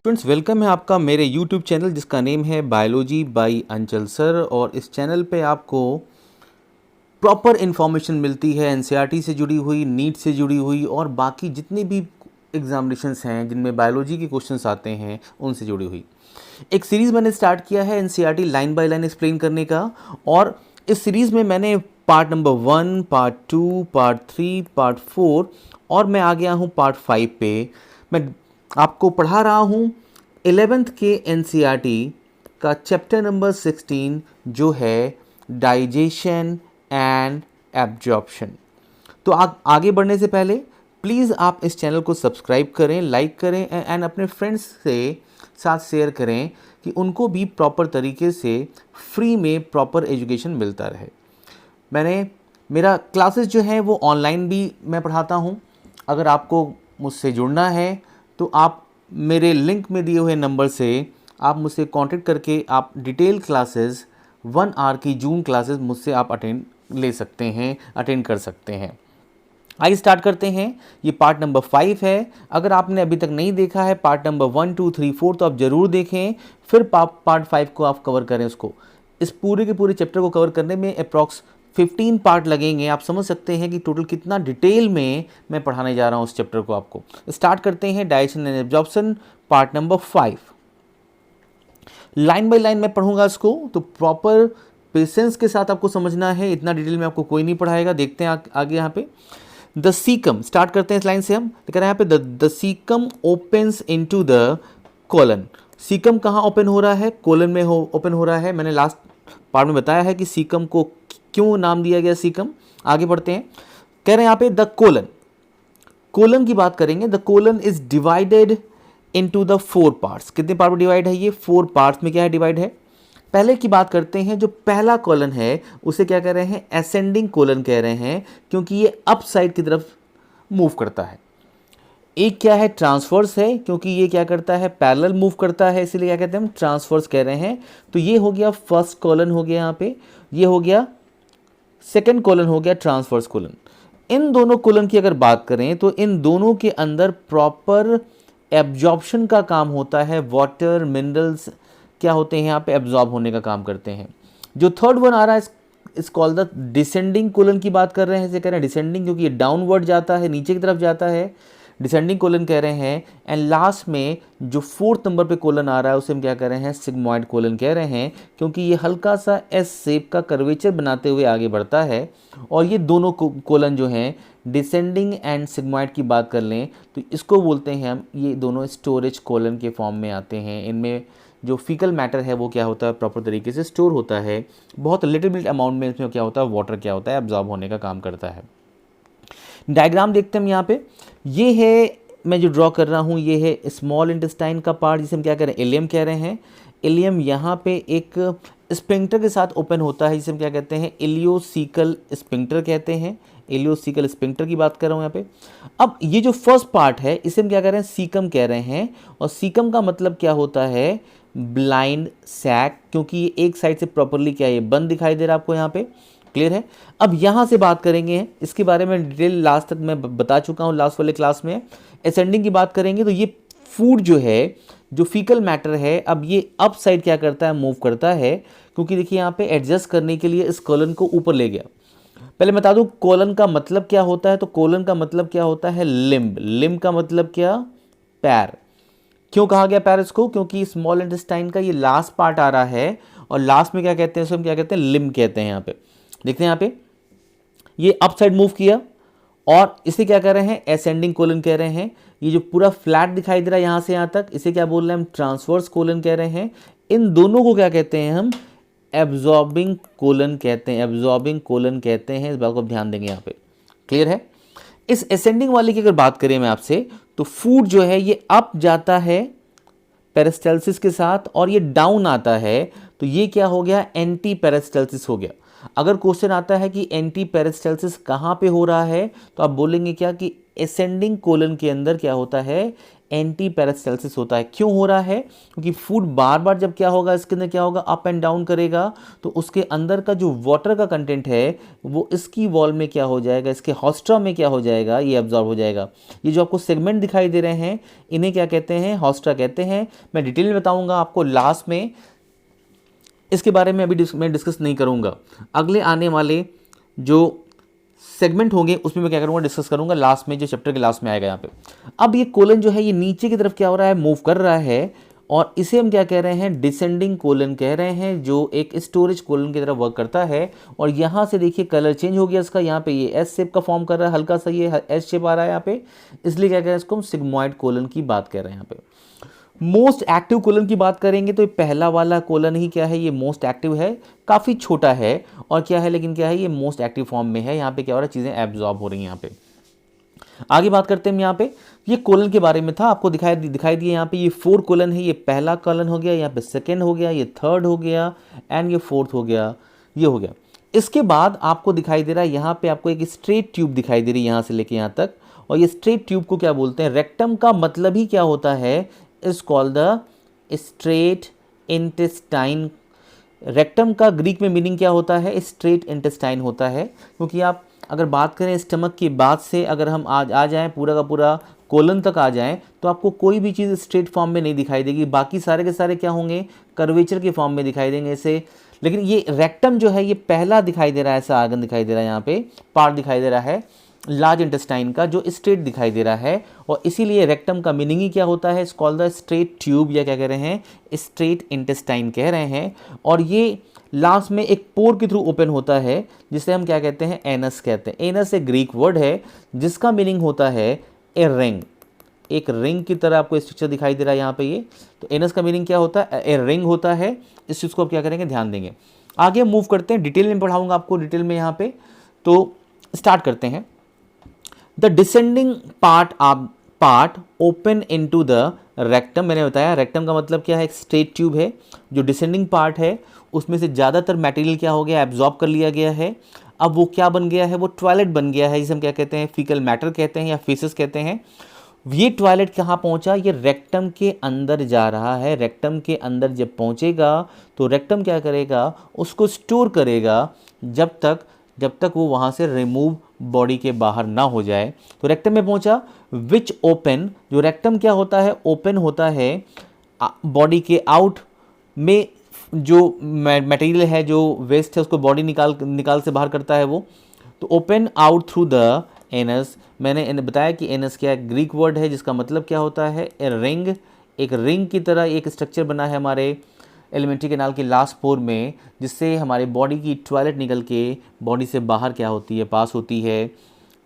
Friends, welcome है आपका मेरे YouTube चैनल जिसका नेम है बायोलॉजी बाय अंचल सर। और इस चैनल पे आपको प्रॉपर इन्फॉर्मेशन मिलती है एनसीईआरटी से जुड़ी हुई, नीट से जुड़ी हुई और बाकी जितने भी एग्जामिनेशंस हैं जिनमें बायोलॉजी के क्वेश्चंस आते हैं उनसे जुड़ी हुई एक सीरीज़ मैंने स्टार्ट किया है NCERT line by line explain करने का। और इस सीरीज़ में मैंने part number 1, part 2, part 3, part 4 और मैं आ गया हूँ पार्ट 5 पे। मैं आपको पढ़ा रहा हूँ 11th के एनसीईआरटी का चैप्टर नंबर 16 जो है डाइजेशन एंड एब्जॉर्प्शन। तो आगे बढ़ने से पहले प्लीज़ आप इस चैनल को सब्सक्राइब करें, लाइक करें एंड अपने फ्रेंड्स से साथ शेयर करें कि उनको भी प्रॉपर तरीके से फ्री में प्रॉपर एजुकेशन मिलता रहे। मेरा क्लासेस जो हैं वो ऑनलाइन भी मैं पढ़ाता हूँ। अगर आपको मुझसे जुड़ना है तो आप मेरे लिंक में दिए हुए नंबर से आप मुझसे कांटेक्ट करके आप डिटेल क्लासेस 1 आवर की जूम क्लासेस मुझसे आप अटेंड कर सकते हैं। आइए स्टार्ट करते हैं। ये पार्ट नंबर 5 है। अगर आपने अभी तक नहीं देखा है पार्ट नंबर 1, 2, 3, 4 तो आप ज़रूर देखें, फिर पार्ट 5 को आप कवर करें। उसको इस पूरे के पूरे चैप्टर को कवर करने में अप्रॉक्स 15 पार्ट लगेंगे। आप समझ सकते हैं कि टोटल कितना डिटेल में मैं पढ़ाने जा रहा हूँ उस चैप्टर को। आपको स्टार्ट करते हैं digestion and absorption part number 5। Line by line मैं पढ़ूंगा इसको, तो प्रॉपर पेशेंस के साथ आपको समझना है। इतना डिटेल में आपको कोई नहीं पढ़ाएगा। देखते हैं आगे यहाँ पे द सीकम स्टार्ट करते हैं इस लाइन से। हम लिख रहे हैं यहाँ पे the caecum opens into the colon. Caecum कहाँ ओपन हो रहा है? कोलन में ओपन हो रहा है। मैंने लास्ट पार्ट में बताया है कि सीकम को क्यों नाम दिया गया सीकम। आगे बढ़ते हैं। कह रहे हैं यहाँ पे द कोलन की बात करेंगे। The colon is divided into the 4 parts. कितने पार्ट में डिवाइड है? ये 4 पार्ट्स में क्या है डिवाइड है। पहले की बात करते हैं। जो पहला कॉलन है उसे क्या कह रहे हैं? असेंडिंग कॉलन कह रहे हैं, क्योंकि ये अप साइड की तरफ मूव करता है। एक क्या है? ट्रांसवर्स है, क्योंकि ये क्या करता है? पैरेलल मूव करता है, इसीलिए क्या कहते हैं हम? ट्रांसवर्स कह रहे हैं। तो ये हो गया फर्स्ट कॉलन हो गया यहाँ पे। ये हो गया सेकेंड कॉलन हो गया ट्रांसवर्स कॉलन। इन दोनों कॉलन की अगर बात करें तो इन दोनों के अंदर प्रॉपर एब्जॉर्प्शन का काम होता है। वाटर, मिनरल्स क्या होते हैं यहाँ पे? एब्जॉर्ब होने का काम करते हैं। जो थर्ड वन आ रहा है इस कॉल द डिसेंडिंग कोलन की बात कर रहे हैं। इसे कह रहे हैं डिसेंडिंग, क्योंकि ये डाउनवर्ड जाता है, नीचे की तरफ जाता है। डिसेंडिंग कोलन कह रहे हैं। एंड लास्ट में जो 4th नंबर पे कोलन आ रहा है उसे हम क्या कह रहे हैं? सिग्मॉइड कोलन कह रहे हैं, क्योंकि ये हल्का सा एस शेप का कर्वेचर बनाते हुए आगे बढ़ता है। और ये दोनों कोलन जो हैं डिसेंडिंग एंड सिग्मॉइड की बात कर लें तो इसको बोलते हैं हम, ये दोनों स्टोरेज कोलन के फॉर्म में आते हैं। इनमें जो फीकल मैटर है वो क्या होता है? प्रॉपर तरीके से स्टोर होता है। बहुत लिटिल बिट अमाउंट में इसमें क्या होता है? वाटर क्या होता है? एब्जॉर्ब होने का काम करता है। डायग्राम देखते हैं हम यहाँ पे। ये है, मैं जो ड्रॉ कर रहा हूँ ये है स्मॉल इंटेस्टाइन का पार्ट, जिसे हम क्या कह रहे हैं? इलियम कह रहे हैं। इलियम यहाँ पे एक स्पिंक्टर के साथ ओपन होता है, जिसे हम क्या कहते हैं? इलियोसिकल स्पिंक्टर कहते हैं। इलियोसिकल स्पिंक्टर की बात कर रहा हूँ यहाँ पे। अब ये जो फर्स्ट पार्ट है इसे हम क्या कह रहे हैं? सीकम कह रहे हैं। और सीकम का मतलब क्या होता है? ब्लाइंड सैक, क्योंकि ये एक साइड से प्रॉपरली क्या है? ये बंद दिखाई दे रहा है आपको यहाँ पे। क्लियर है? अब यहाँ से बात करेंगे, इसके बारे में डिटेल लास्ट तक मैं बता चुका हूँ लास्ट वाले क्लास में। असेंडिंग की बात करेंगे तो ये फूड जो है, जो फीकल मैटर है, अब ये अप साइड क्या करता है? मूव करता है, क्योंकि देखिए यहाँ पे एडजस्ट करने के लिए इस कॉलन को ऊपर ले गया। पहले बता दूं कोलन का मतलब क्या होता है। तो कोलन का मतलब क्या होता है? लिम्ब। लिम्ब का मतलब क्या? पैर। क्यों कहा गया पैर इसको? क्योंकि स्मॉल इंटेस्टाइन का ये लास्ट पार्ट आ रहा है और लास्ट में क्या कहते हैं? इसको हम क्या कहते हैं? लिम्ब कहते हैं। यहाँ पे देखते हैं, यहाँ पे ये अप साइड मूव किया और इसे क्या कह रहे हैं? असेंडिंग कोलन कह रहे हैं। ये जो पूरा फ्लैट दिखाई दे रहा है यहाँ से यहाँ तक, इसे क्या बोल रहे हैं हम? ट्रांसवर्स कोलन कह रहे हैं। इन दोनों को क्या कहते हैं हम? एब्जॉर्बिंग कोलन कहते हैं। एब्जॉर्बिंग कोलन कहते हैं। इस बात को आप ध्यान देंगे यहाँ पे। क्लियर है? इस असेंडिंग वाले की अगर बात करें मैं आपसे, तो फूड जो है ये अप जाता है पेरिस्टाल्सिस के साथ और ये डाउन आता है, तो ये क्या हो गया? एंटी पेरिस्टाल्सिस हो गया। अगर क्वेश्चन आता है कि एंटी पेरिस्टाल्सिस कहाँ पे हो रहा है, तो आप बोलेंगे क्या? कि असेंडिंग कोलन के अंदर क्या होता है? एंटी पैरास्टाल्सिस होता है। क्यों हो रहा है? क्योंकि फूड बार बार जब क्या होगा, इसके अंदर क्या होगा, अप एंड डाउन करेगा, तो उसके अंदर का जो वाटर का कंटेंट है वो इसकी वॉल में क्या हो जाएगा, इसके हॉस्ट्रा में क्या हो जाएगा, ये एब्जॉर्ब हो जाएगा। ये जो आपको सेगमेंट दिखाई दे रहे हैं इन्हें क्या कहते हैं, हॉस्ट्रा कहते हैं। मैं डिटेल में बताऊंगा आपको लास्ट में, इसके बारे में अभी मैं डिस्कस नहीं करूंगा। अगले आने वाले जो सेगमेंट होंगे उसमें मैं क्या करूंगा, डिस्कस करूंगा लास्ट में, जो चैप्टर के लास्ट में आएगा यहाँ पे। अब ये कोलन जो है ये नीचे की तरफ क्या हो रहा है, मूव कर रहा है, और इसे हम क्या कह रहे हैं, डिसेंडिंग कोलन कह रहे हैं, जो एक स्टोरेज कोलन की तरफ वर्क करता है। और यहाँ से देखिए कलर चेंज हो गया इसका, यहाँ पे ये एस शेप का फॉर्म कर रहा है, हल्का सा ये एस शेप आ रहा है यहाँ पे, इसलिए क्या कह रहे हैं, इसको हम सिग्मोइड कोलन की बात कर रहे हैं यहाँ पे। मोस्ट एक्टिव कोलन की बात करेंगे तो ये पहला वाला कोलन ही क्या है, ये मोस्ट एक्टिव है, काफ़ी छोटा है और क्या है, लेकिन क्या है, ये मोस्ट एक्टिव फॉर्म में है। यहाँ पे क्या हो रहा है, चीज़ें एब्जॉर्ब हो रही हैं यहाँ पे। आगे बात करते हैं हम यहाँ पे, ये कोलन के बारे में था, आपको दिखाई दिए यहाँ पे, ये 4 कोलन है, ये पहला कोलन हो गया, यहाँ पे सेकेंड हो गया, ये थर्ड हो गया, एंड ये फोर्थ हो गया, ये हो गया। इसके बाद आपको दिखाई दे रहा है यहाँ पे आपको एक स्ट्रेट ट्यूब दिखाई दे रही है यहाँ से लेके यहाँ तक, और ये स्ट्रेट ट्यूब को क्या बोलते हैं, रेक्टम का मतलब ही क्या होता है, is called the straight intestine. Rectum का ग्रीक में मीनिंग क्या होता है, स्ट्रेट इंटेस्टाइन होता है। क्योंकि आप अगर बात करें स्टमक की बात से, अगर हम आज आ जाएं पूरा का पूरा कोलन तक आ जाएं, तो आपको कोई भी चीज़ स्ट्रेट फॉर्म में नहीं दिखाई देगी, बाकी सारे के सारे क्या होंगे, कर्वेचर के फॉर्म में दिखाई देंगे ऐसे। लेकिन ये रेक्टम जो है ये पहला दिखाई दे रहा है, ऐसा आर्गन दिखाई दे रहा है, यहाँ पे पार्ट दिखाई दे रहा है लार्ज इंटेस्टाइन का, जो स्ट्रेट दिखाई दे रहा है, और इसीलिए रेक्टम का मीनिंग ही क्या होता है, it's called the straight tube, या क्या कह रहे हैं, स्ट्रेट इंटेस्टाइन कह रहे हैं। और ये लास्ट में एक पोर के थ्रू ओपन होता है, जिसे हम क्या कहते हैं, एनस कहते हैं। एनस एक ग्रीक वर्ड है जिसका मीनिंग होता है ए रिंग, एक रिंग की तरह आपको स्ट्रक्चर दिखाई दे रहा है यहाँ पे ये। तो एनस का मीनिंग क्या होता है, ए रिंग होता है। इस चीज़ को आप क्या करेंगे, ध्यान देंगे। आगे मूव करते हैं, डिटेल में पढ़ाऊंगा आपको डिटेल में यहाँ पे। तो स्टार्ट करते हैं। The descending part open into the rectum. मैंने बताया रेक्टम का मतलब क्या है, एक स्ट्रेट ट्यूब है। जो डिसेंडिंग पार्ट है उसमें से ज़्यादातर मटेरियल क्या हो गया, एब्जॉर्ब कर लिया गया है। अब वो क्या बन गया है, वो टॉयलेट बन गया है, जिसे हम क्या कहते हैं, फीकल मैटर कहते हैं या फेसेस कहते हैं। ये टॉयलेट कहाँ पहुँचा, ये रेक्टम के अंदर जा रहा है। रेक्टम के अंदर जब पहुँचेगा तो रेक्टम क्या करेगा, उसको स्टोर करेगा जब तक वो वहाँ से रिमूव बॉडी के बाहर ना हो जाए। तो रेक्टम में पहुँचा, विच ओपन, जो रेक्टम क्या होता है, ओपन होता है बॉडी के आउट में, जो मटेरियल है, जो वेस्ट है, उसको बॉडी निकाल से बाहर करता है वो। तो open out through the anus. मैंने बताया कि एनस क्या है, ग्रीक वर्ड है जिसका मतलब क्या होता है, ए रिंग। एक रिंग की तरह एक स्ट्रक्चर बना है हमारे एलिमेंट्री कैनाल के लास्ट पोर में, जिससे हमारे बॉडी की टॉयलेट निकल के बॉडी से बाहर क्या होती है, पास होती है।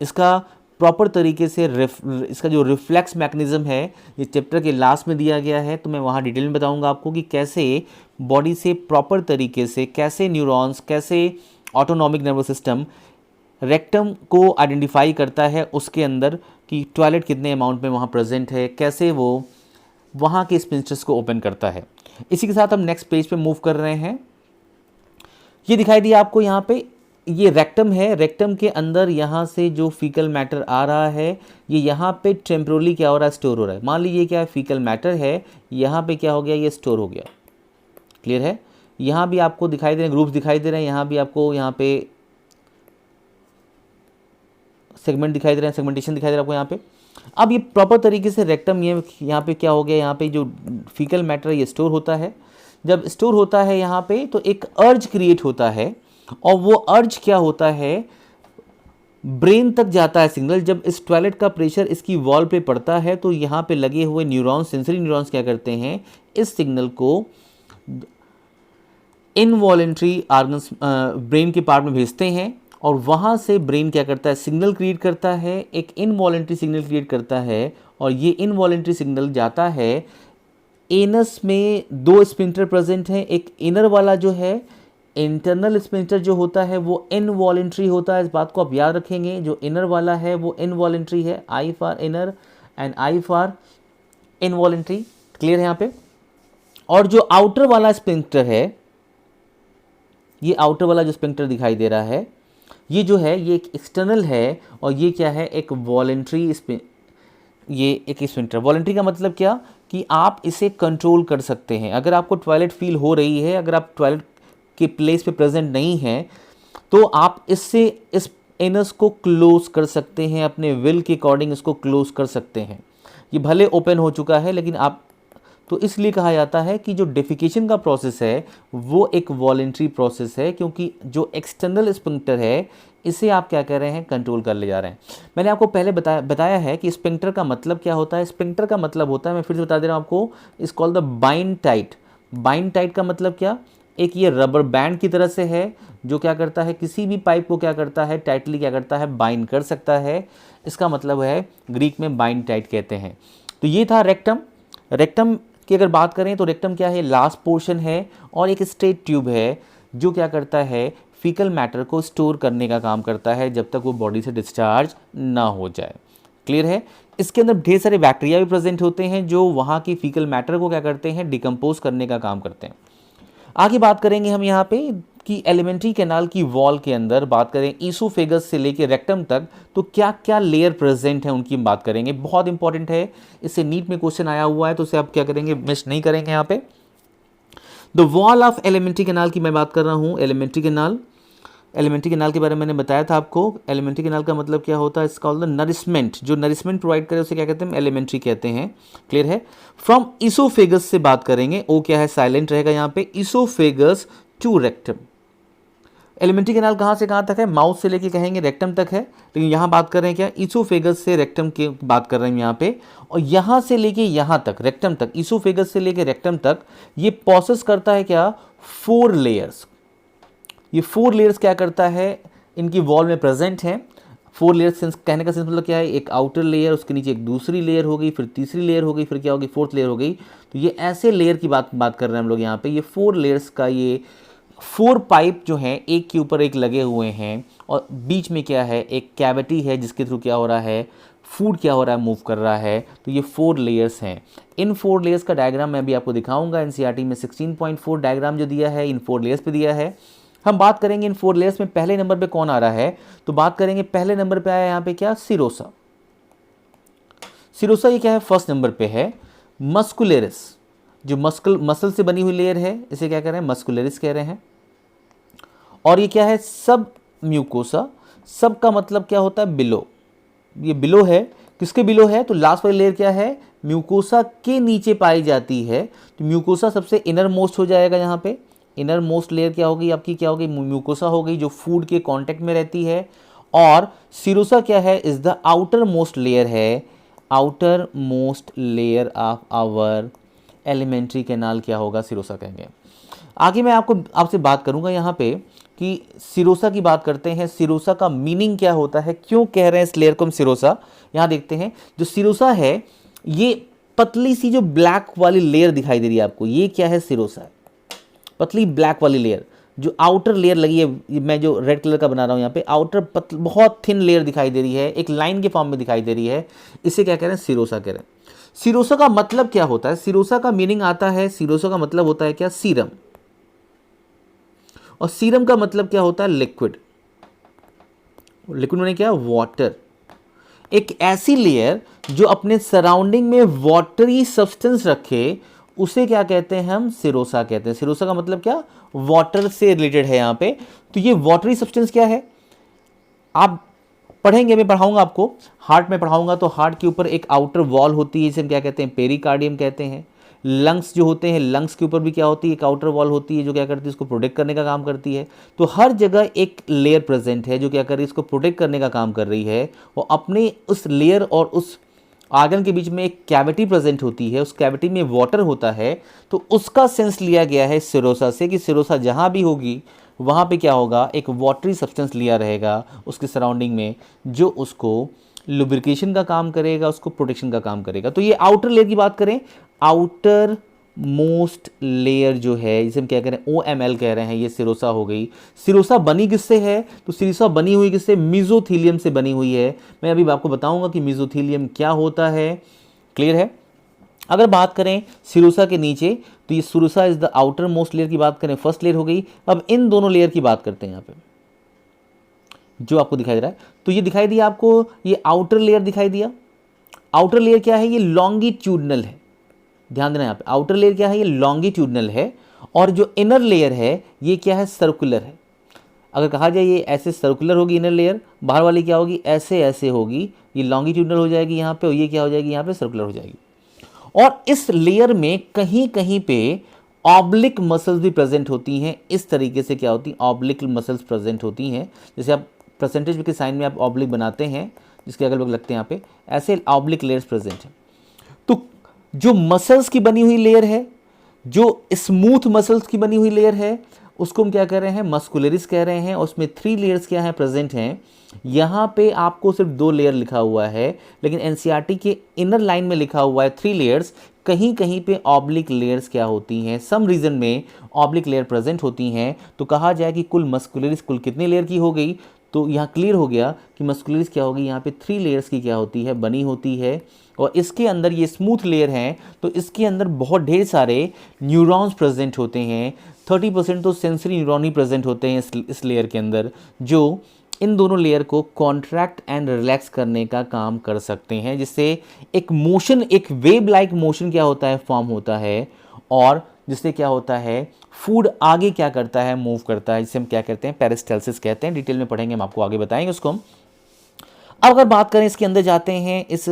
इसका प्रॉपर तरीके से इसका जो रिफ्लेक्स मैकेनिज्म है ये चैप्टर के लास्ट में दिया गया है, तो मैं वहाँ डिटेल में बताऊँगा आपको कि कैसे बॉडी से प्रॉपर तरीके से, कैसे न्यूरॉन्स, कैसे ऑटोनॉमिक नर्वस सिस्टम रेक्टम को आइडेंटिफाई करता है उसके अंदर कि टॉयलेट कितने अमाउंट में वहाँ प्रेजेंट है, कैसे वो वहाँ के स्पिंस्टर्स को ओपन करता है। इसी के साथ हम नेक्स्ट पेज पे मूव कर रहे हैं। ये दिखाई दिया आपको यहाँ पे, ये रेक्टम है। रेक्टम के अंदर यहाँ से जो फीकल मैटर आ रहा है ये यहाँ पे टेम्पोरली क्या हो रहा है, स्टोर हो रहा है। मान लीजिए क्या फीकल मैटर है, यहाँ पे क्या हो गया, ये स्टोर हो गया। क्लियर है। यहाँ भी आपको दिखाई दे रहे हैं, ग्रुप्स दिखाई दे रहे हैं, यहाँ भी आपको यहाँ पे सेगमेंट दिखाई दे रहे हैं, सेगमेंटेशन दिखाई दे रहा है आपको यहाँ पे। अब ये प्रॉपर तरीके से रेक्टम, ये यहाँ पे क्या हो गया, यहाँ पे जो फीकल मैटर है ये स्टोर होता है। जब स्टोर होता है यहाँ पे तो एक अर्ज क्रिएट होता है, और वो अर्ज क्या होता है, ब्रेन तक जाता है सिग्नल। जब इस टॉयलेट का प्रेशर इसकी वॉल पे पड़ता है तो यहाँ पे लगे हुए न्यूरॉन्स, सेंसरी न्यूरॉन्स क्या करते हैं, इस सिग्नल को इनवॉलेंट्री ऑर्गन्स ब्रेन के पार्ट में भेजते हैं, और वहाँ से ब्रेन क्या करता है, सिग्नल क्रिएट करता है, एक इनवॉलेंट्री सिग्नल क्रिएट करता है। और ये इनवॉलेंट्री सिग्नल जाता है एनस में। 2 स्पिंटर प्रेजेंट हैं, एक इनर वाला जो है, इंटरनल स्पिंटर जो होता है वो इनवॉलेंट्री होता है। इस बात को आप याद रखेंगे, जो इनर वाला है वो इनवॉलेंट्री है, I for inner and I for involuntary. Clear है यहाँ पे। और जो आउटर वाला स्पिंक्टर है, ये आउटर वाला जो स्पिंक्टर दिखाई दे रहा है, ये जो है ये एक एक्सटर्नल है, और ये क्या है, एक वॉलेंट्री ये एक स्फिंक्टर। वॉलंटरी का मतलब क्या कि आप इसे कंट्रोल कर सकते हैं। अगर आपको टॉयलेट फील हो रही है, अगर आप टॉयलेट के प्लेस पे प्रेजेंट नहीं हैं, तो आप इससे इस एनस को क्लोज कर सकते हैं, अपने विल के अकॉर्डिंग इसको क्लोज कर सकते हैं। ये भले ओपन हो चुका है लेकिन आप, तो इसलिए कहा जाता है कि जो डेफिकेशन का प्रोसेस है वो एक वॉलेंट्री प्रोसेस है, क्योंकि जो एक्सटर्नल स्फिंक्टर है इसे आप क्या कह रहे हैं, कंट्रोल कर ले जा रहे हैं। मैंने आपको पहले बताया है कि स्फिंक्टर का मतलब क्या होता है। स्फिंक्टर का मतलब होता है, मैं फिर से बता दे रहा हूँ आपको, इस called the bind tight. Bind tight का मतलब क्या, एक ये रबर बैंड की तरह से है जो क्या करता है, किसी भी पाइप को क्या करता है, टाइटली क्या करता है, बाइंड कर सकता है। इसका मतलब है ग्रीक में बाइंड टाइट कहते हैं। तो ये था रेक्टम। रेक्टम की अगर बात करें तो रेक्टम क्या है, लास्ट पोर्शन है और एक स्ट्रेट ट्यूब है जो क्या करता है, फीकल मैटर को स्टोर करने का काम करता है जब तक वो बॉडी से डिस्चार्ज ना हो जाए। क्लियर है। इसके अंदर ढेर सारे बैक्टीरिया भी प्रेजेंट होते हैं जो वहाँ की फीकल मैटर को क्या करते हैं, डिकम्पोज करने का काम करते हैं। आगे बात करेंगे हम यहाँ पे कि एलिमेंट्री कैनाल की वॉल के अंदर बात करें ईसोफेगस से लेकर रेक्टम तक, तो क्या क्या लेयर प्रेजेंट है उनकी बात करेंगे। बहुत इंपॉर्टेंट है, इससे नीट में क्वेश्चन आया हुआ है, तो उसे आप क्या करेंगे, मिस नहीं करेंगे यहाँ पे। The wall of alimentary canal की मैं बात कर रहा हूँ। एलिमेंट्री कैनाल, एलिमेंट्री कैनाल के बारे में मैंने बताया था आपको। एलिमेंट्री कैनाल का मतलब क्या होता है, इसका कॉल्ड द नरिशमेंट, जो नरिशमेंट प्रोवाइड करे उसे क्या कहते हैं, एलिमेंट्री कहते हैं। क्लियर है। फ्रॉम ईसोफेगस से बात करेंगे, ओ क्या है, साइलेंट रहेगा यहाँ पे, oesophagus to rectum. Alimentary canal कहाँ से कहाँ तक है, माउथ से लेके कहेंगे रेक्टम तक है, लेकिन यहाँ बात कर रहे हैं क्या, ईसोफेगस से रेक्टम की बात कर रहे हैं यहाँ पे। और यहाँ से लेके यहाँ तक, रेक्टम तक, ईसोफेगस से लेके रेक्टम तक ये प्रोसेस करता है क्या, 4 लेयर्स। ये 4 लेयर्स क्या करता है, इनकी वॉल में प्रेजेंट है। 4 लेयर्स कहने का सेंस मतलब क्या है, एक आउटर लेयर, उसके नीचे एक दूसरी लेयर हो गई, फिर तीसरी लेयर हो गई, फिर क्या होगी, 4th लेयर हो गई। तो ये ऐसे लेयर की बात कर रहे हैं हम लोग यहाँ पे। ये 4 लेयर्स का, ये 4 पाइप जो हैं एक के ऊपर एक लगे हुए हैं, और बीच में क्या है, एक कैविटी है जिसके थ्रू क्या हो रहा है, फूड क्या हो रहा है, मूव कर रहा है। तो ये 4 लेयर्स हैं। इन 4 लेयर्स का डायग्राम मैं भी आपको दिखाऊंगा। एनसीईआरटी में 16.4 डायग्राम जो दिया है इन 4 लेयर्स पे दिया है। हम बात करेंगे इन 4 लेयर्स में पहले नंबर पे कौन आ रहा है, तो बात करेंगे पहले नंबर पे आया यहाँ पे क्या, सिरोसा। सिरोसा ये क्या है, फर्स्ट नंबर पे है। मस्कुलेरिस, जो मसल से बनी हुई लेयर है, इसे क्या कह रहे हैं, मस्कुलेरिस कह रहे हैं। और ये क्या है, सब म्यूकोसा। सब का मतलब क्या होता है, बिलो। ये बिलो है, किसके बिलो है, तो लास्ट वाली लेयर क्या है, म्यूकोसा के नीचे पाई जाती है। तो म्यूकोसा सबसे इनर मोस्ट हो जाएगा यहाँ पे। इनर मोस्ट लेयर क्या होगी आपकी, क्या होगी, म्यूकोसा हो गई, जो फूड के कांटेक्ट में रहती है। और सिरोसा क्या है, is the outer most layer है, outer most layer of our alimentary canal क्या होगा, सिरोसा कहेंगे। आगे मैं आपसे बात करूंगा यहाँ पे कि सिरोसा की बात करते हैं। सिरोसा का मीनिंग क्या होता है, क्यों कह रहे हैं इस लेयर को हम सिरोसा, यहाँ देखते हैं। जो सिरोसा है, ये पतली सी जो ब्लैक वाली लेयर दिखाई दे रही है आपको, ये क्या है, सिरोसा है। पतली ब्लैक वाली लेयर, जो आउटर लेयर लगी है, मैं जो रेड कलर का बना रहा हूँ यहाँ पे, आउटर बहुत थिन लेयर दिखाई दे रही है, एक लाइन के फॉर्म में दिखाई दे रही है, इसे क्या कह रहे हैं, सिरोसा कह रहे हैं। सिरोसा का मतलब क्या होता है, सिरोसा का मीनिंग आता है, सिरोसा का मतलब होता है क्या, सीरम। और सीरम का मतलब क्या होता है, लिक्विड। लिक्विड माने क्या, वाटर। एक ऐसी लेयर जो अपने सराउंडिंग में वाटरी सब्सटेंस रखे, उसे क्या कहते हैं हम, सिरोसा कहते हैं। सिरोसा का मतलब क्या, वाटर से रिलेटेड है यहाँ पे। तो ये वाटरी सब्सटेंस क्या है, आप पढ़ेंगे, मैं पढ़ाऊंगा आपको, हार्ट में पढ़ाऊंगा, तो हार्ट के ऊपर एक आउटर वॉल होती है, इसे हम क्या कहते हैं, पेरिकार्डियम कहते हैं। लंग्स जो होते हैं, लंग्स के ऊपर भी क्या होती है, एक आउटर वॉल होती है जो क्या करती है, इसको प्रोटेक्ट करने का काम करती है। तो हर जगह एक लेयर प्रेजेंट है जो क्या कर रही है, इसको प्रोटेक्ट करने का काम कर रही है। और अपने उस लेयर और उस आर्गन के बीच में एक कैविटी प्रेजेंट होती है, उस कैविटी में वाटर होता है। तो उसका सेंस लिया गया है सिरोसा से, कि सिरोसा जहाँ भी होगी वहाँ पे क्या होगा, एक वाटरी सब्सटेंस लिया रहेगा उसके सराउंडिंग में, जो उसको लुब्रिकेशन का काम करेगा, उसको प्रोटेक्शन का काम करेगा। तो ये आउटर लेयर की बात करें, आउटर मोस्ट लेयर जो है, जिसे हम क्या कह रहे हैं, OML कह रहे हैं, ये सिरोसा हो गई। सिरोसा बनी किससे है, तो सिरोसा बनी हुई किससे, मेसोथीलियम से बनी हुई है। मैं अभी आपको बताऊंगा कि मेसोथीलियम क्या होता है। क्लियर है। अगर बात करें सिरोसा के नीचे, तो ये serosa is the outer most layer की बात करें, फर्स्ट लेयर हो गई। अब इन दोनों लेयर की बात करते हैं यहाँ पे, जो आपको दिखाई दे रहा है। तो ये दिखाई दिया आपको, ये आउटर लेयर दिखाई दिया, आउटर लेयर क्या है, ये लॉन्गिट्यूडनल है, ध्यान देना यहाँ पे, आउटर लेयर क्या है, ये लॉन्गिट्यूडनल है, और जो इनर लेयर है ये क्या है, सर्कुलर है। अगर कहा जाए ये ऐसे सर्कुलर होगी इनर लेयर, बाहर वाली क्या होगी, ऐसे ऐसे होगी, ये लॉन्गिट्यूडनल हो जाएगी यहाँ पे, और ये क्या हो जाएगी यहाँ पे, सर्कुलर हो जाएगी। और इस लेयर में कहीं कहीं पे ऑब्लिक मसल्स भी प्रेजेंट होती हैं। इस तरीके से क्या होती हैं, ऑब्लिक मसल्स प्रेजेंट होती हैं, जैसे आप परसेंटेज के साइन में आप ऑब्लिक बनाते हैं, जिसके अगल बगल लगते हैं यहाँ पे, ऐसे ऑब्लिक लेयर्स प्रेजेंट हैं। तो जो मसल्स की बनी हुई लेयर है, जो स्मूथ मसल्स की बनी हुई लेयर है, उसको हम क्या कह रहे हैं, मस्कुलरिस कह रहे हैं। और उसमें 3 लेयर्स क्या है, प्रेजेंट हैं। यहाँ पे आपको सिर्फ 2 लेयर लिखा हुआ है, लेकिन एनसीईआरटी के इनर लाइन में लिखा हुआ है 3 लेयर्स। कहीं कहीं पे ऑब्लिक लेयर्स क्या होती हैं, सम रीजन में ऑब्लिक लेयर प्रेजेंट होती हैं। तो कहा जाए कि कुल मस्कुलरिस कुल कितनी लेयर की हो गई, तो यहाँ क्लियर हो गया कि मस्कुलरिस क्या होगी, यहाँ पे 3 लेयर्स की क्या होती है, बनी होती है। और इसके अंदर ये स्मूथ लेयर है, तो इसके अंदर बहुत ढेर सारे न्यूरॉन्स प्रेजेंट होते हैं। 30% तो सेंसरी न्यूरॉन ही प्रेजेंट होते हैं इस लेयर के अंदर, जो इन दोनों लेयर को कॉन्ट्रैक्ट एंड रिलैक्स करने का काम कर सकते हैं, जिससे एक मोशन, एक वेव लाइक मोशन क्या होता है, फॉर्म होता है। और जिससे क्या होता है, फूड आगे क्या करता है, मूव करता है, जिसे हम क्या कहते हैं, पेरिस्टाल्सिस कहते हैं। डिटेल में पढ़ेंगे, हम आपको आगे बताएंगे उसको हम। अब अगर बात करें इसके अंदर जाते हैं, इस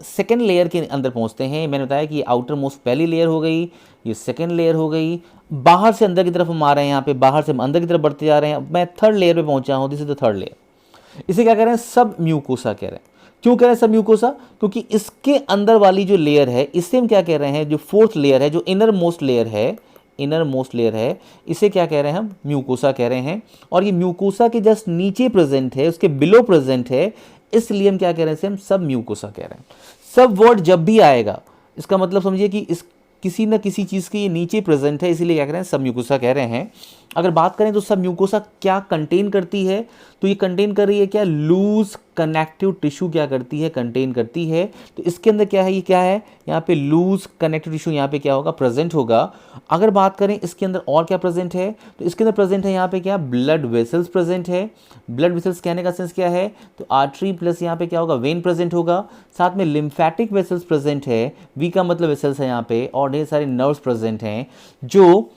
सेकेंड लेयर के अंदर पहुंचते हैं। मैंने बताया कि ये आउटर मोस्ट पहली लेयर हो गई, ये सेकेंड लेयर हो गई। बाहर से अंदर की तरफ हम आ रहे हैं, यहाँ पे बाहर से हम अंदर की तरफ बढ़ते जा रहे हैं। मैं थर्ड लेयर पे पहुंचा हूँ, this is the third layer. इसे क्या कह रहे हैं, सब म्यूकोसा कह रहे हैं। क्यों कह रहे हैं सब म्यूकोसा, क्योंकि इसके अंदर वाली जो लेयर है, इससे हम क्या कह रहे हैं, जो फोर्थ लेयर है, जो इनर मोस्ट लेयर है, इनर मोस्ट लेयर है, इसे क्या कह रहे हैं हम, म्यूकोसा कह रहे हैं। और ये म्यूकोसा के जस्ट नीचे प्रेजेंट है, उसके बिलो प्रेजेंट है, इसलिए हम क्या कह रहे हैं, हम सब म्यूकोसा कह रहे हैं। सब वर्ड जब भी आएगा, इसका मतलब समझिए कि इस किसी न किसी चीज़ के ये नीचे प्रेजेंट है, इसीलिए क्या कह रहे हैं, सब म्यूकोसा कह रहे हैं। अगर बात करें तो सब म्यूकोसा क्या कंटेन करती है, तो ये कंटेन कर रही है क्या, लूज कनेक्टिव टिश्यू क्या करती है, कंटेन करती है। तो इसके अंदर क्या है, ये क्या है, यहाँ पे लूज कनेक्टिव टिश्यू यहाँ पे क्या होगा, प्रेजेंट होगा। अगर बात करें इसके अंदर और क्या प्रेजेंट है, तो इसके अंदर प्रेजेंट है यहाँ पे क्या, ब्लड वेसल्स प्रेजेंट है। ब्लड वेसल्स कहने का सेंस क्या है, तो आर्टरी प्लस यहाँ पे क्या होगा, वेन प्रेजेंट होगा। साथ में लिम्फेटिक वेसल्स प्रेजेंट है, वी का मतलब वेसल्स है यहाँ पे, और ढेर सारे नर्व्स प्रेजेंट हैं, जो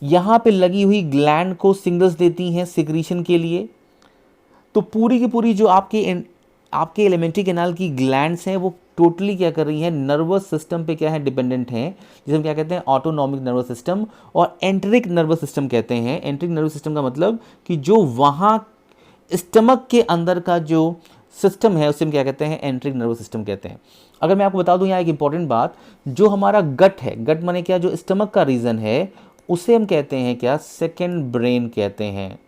यहाँ पे लगी हुई ग्लैंड को सिग्नल्स देती हैं सिक्रीशन के लिए। तो पूरी की पूरी जो आपके एलिमेंट्री कैनाल की ग्लैंड्स हैं, वो टोटली क्या कर रही हैं, नर्वस सिस्टम पे क्या है, डिपेंडेंट हैं, जिसे हम क्या कहते हैं, ऑटोनॉमिक नर्वस सिस्टम और एंटरिक नर्वस सिस्टम कहते हैं। एंटरिक नर्वस सिस्टम का मतलब कि जो वहाँ स्टमक के अंदर का जो सिस्टम है, उसे हम क्या कहते हैं, एंटरिक नर्वस सिस्टम कहते हैं। अगर मैं आपको बता दूं यहाँ एक इंपॉर्टेंट बात, जो हमारा गट है, गट माने क्या, जो स्टमक का रीजन है, उसे हम कहते हैं क्या, सेकेंड ब्रेन कहते हैं।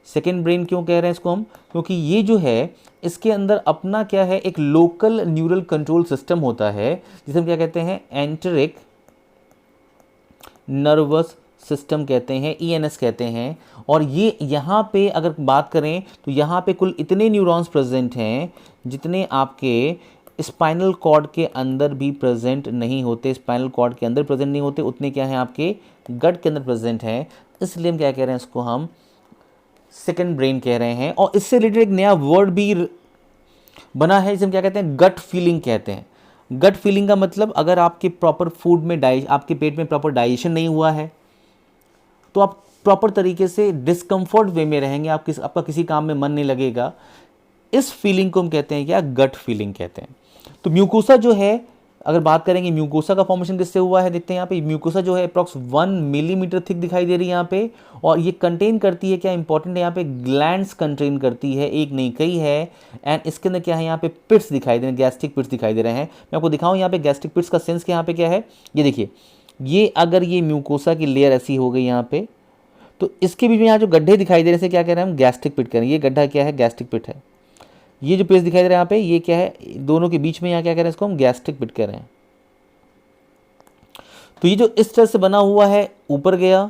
सेकेंड ब्रेन क्यों कह रहे हैं इसको हम, क्योंकि ये जो है, इसके अंदर अपना क्या है, एक लोकल न्यूरल कंट्रोल सिस्टम होता है, जिसे हम क्या कहते हैं, एंटरिक नर्वस सिस्टम कहते हैं, ईएनएस कहते हैं। और ये यहाँ पे अगर बात करें तो यहाँ पे कुल इतने न्यूरॉन्स प्रेजेंट हैं जितने आपके स्पाइनल कॉर्ड के अंदर भी प्रेजेंट नहीं होते, स्पाइनल कॉर्ड के अंदर प्रेजेंट नहीं होते, उतने क्या हैं आपके गट के अंदर प्रेजेंट हैं। इसलिए हम क्या कह रहे हैं, इसको हम सेकेंड ब्रेन कह रहे हैं। और इससे रिलेटेड एक नया वर्ड भी बना है, जिसे हम क्या कहते हैं, गट फीलिंग कहते हैं। गट फीलिंग का मतलब, अगर आपके प्रॉपर फूड में आपके पेट में प्रॉपर डाइजेशन नहीं हुआ है, तो आप प्रॉपर तरीके से डिस्कम्फर्ट वे में रहेंगे, आपका किसी काम में मन नहीं लगेगा। इस फीलिंग को हम कहते हैं क्या, गट फीलिंग कहते हैं। तो म्यूकोसा जो है, अगर बात करेंगे म्यूकोसा का फॉर्मेशन किससे हुआ है, देखते हैं यहाँ पे। म्यूकोसा जो है अप्रॉक्स 1 मिलीमीटर थिक दिखाई दे रही है यहाँ पे, और ये कंटेन करती है क्या, इंपॉर्टेंट है यहाँ पे, ग्लैंड्स कंटेन करती है, एक नहीं कई है। एंड इसके अंदर क्या है, यहाँ पे पिट्स दिखाई दे रहे हैं, गैस्ट्रिक पिट्स दिखाई दे रहे हैं। मैं आपको दिखाऊँ यहाँ पे गैस्ट्रिक पिट्स का सेंस यहाँ पे क्या है, ये देखिए, ये अगर ये म्यूकोसा की लेयर ऐसी हो गई यहाँ पे, तो इसके बीच में यहाँ जो गड्ढे दिखाई दे रहे हैं, क्या कह रहे हैं हम, गैस्ट्रिक पिट कह रहे हैं। ये गड्ढा क्या है, गैस्ट्रिक पिट है। ये जो पेज दिखाई दे रहा है यहाँ पे, ये क्या है, दोनों के बीच में यहाँ क्या कह रहे हैं, इसको हम गैस्ट्रिक पिट कह रहे हैं। तो ये जो इस तरह से बना हुआ है, ऊपर गया,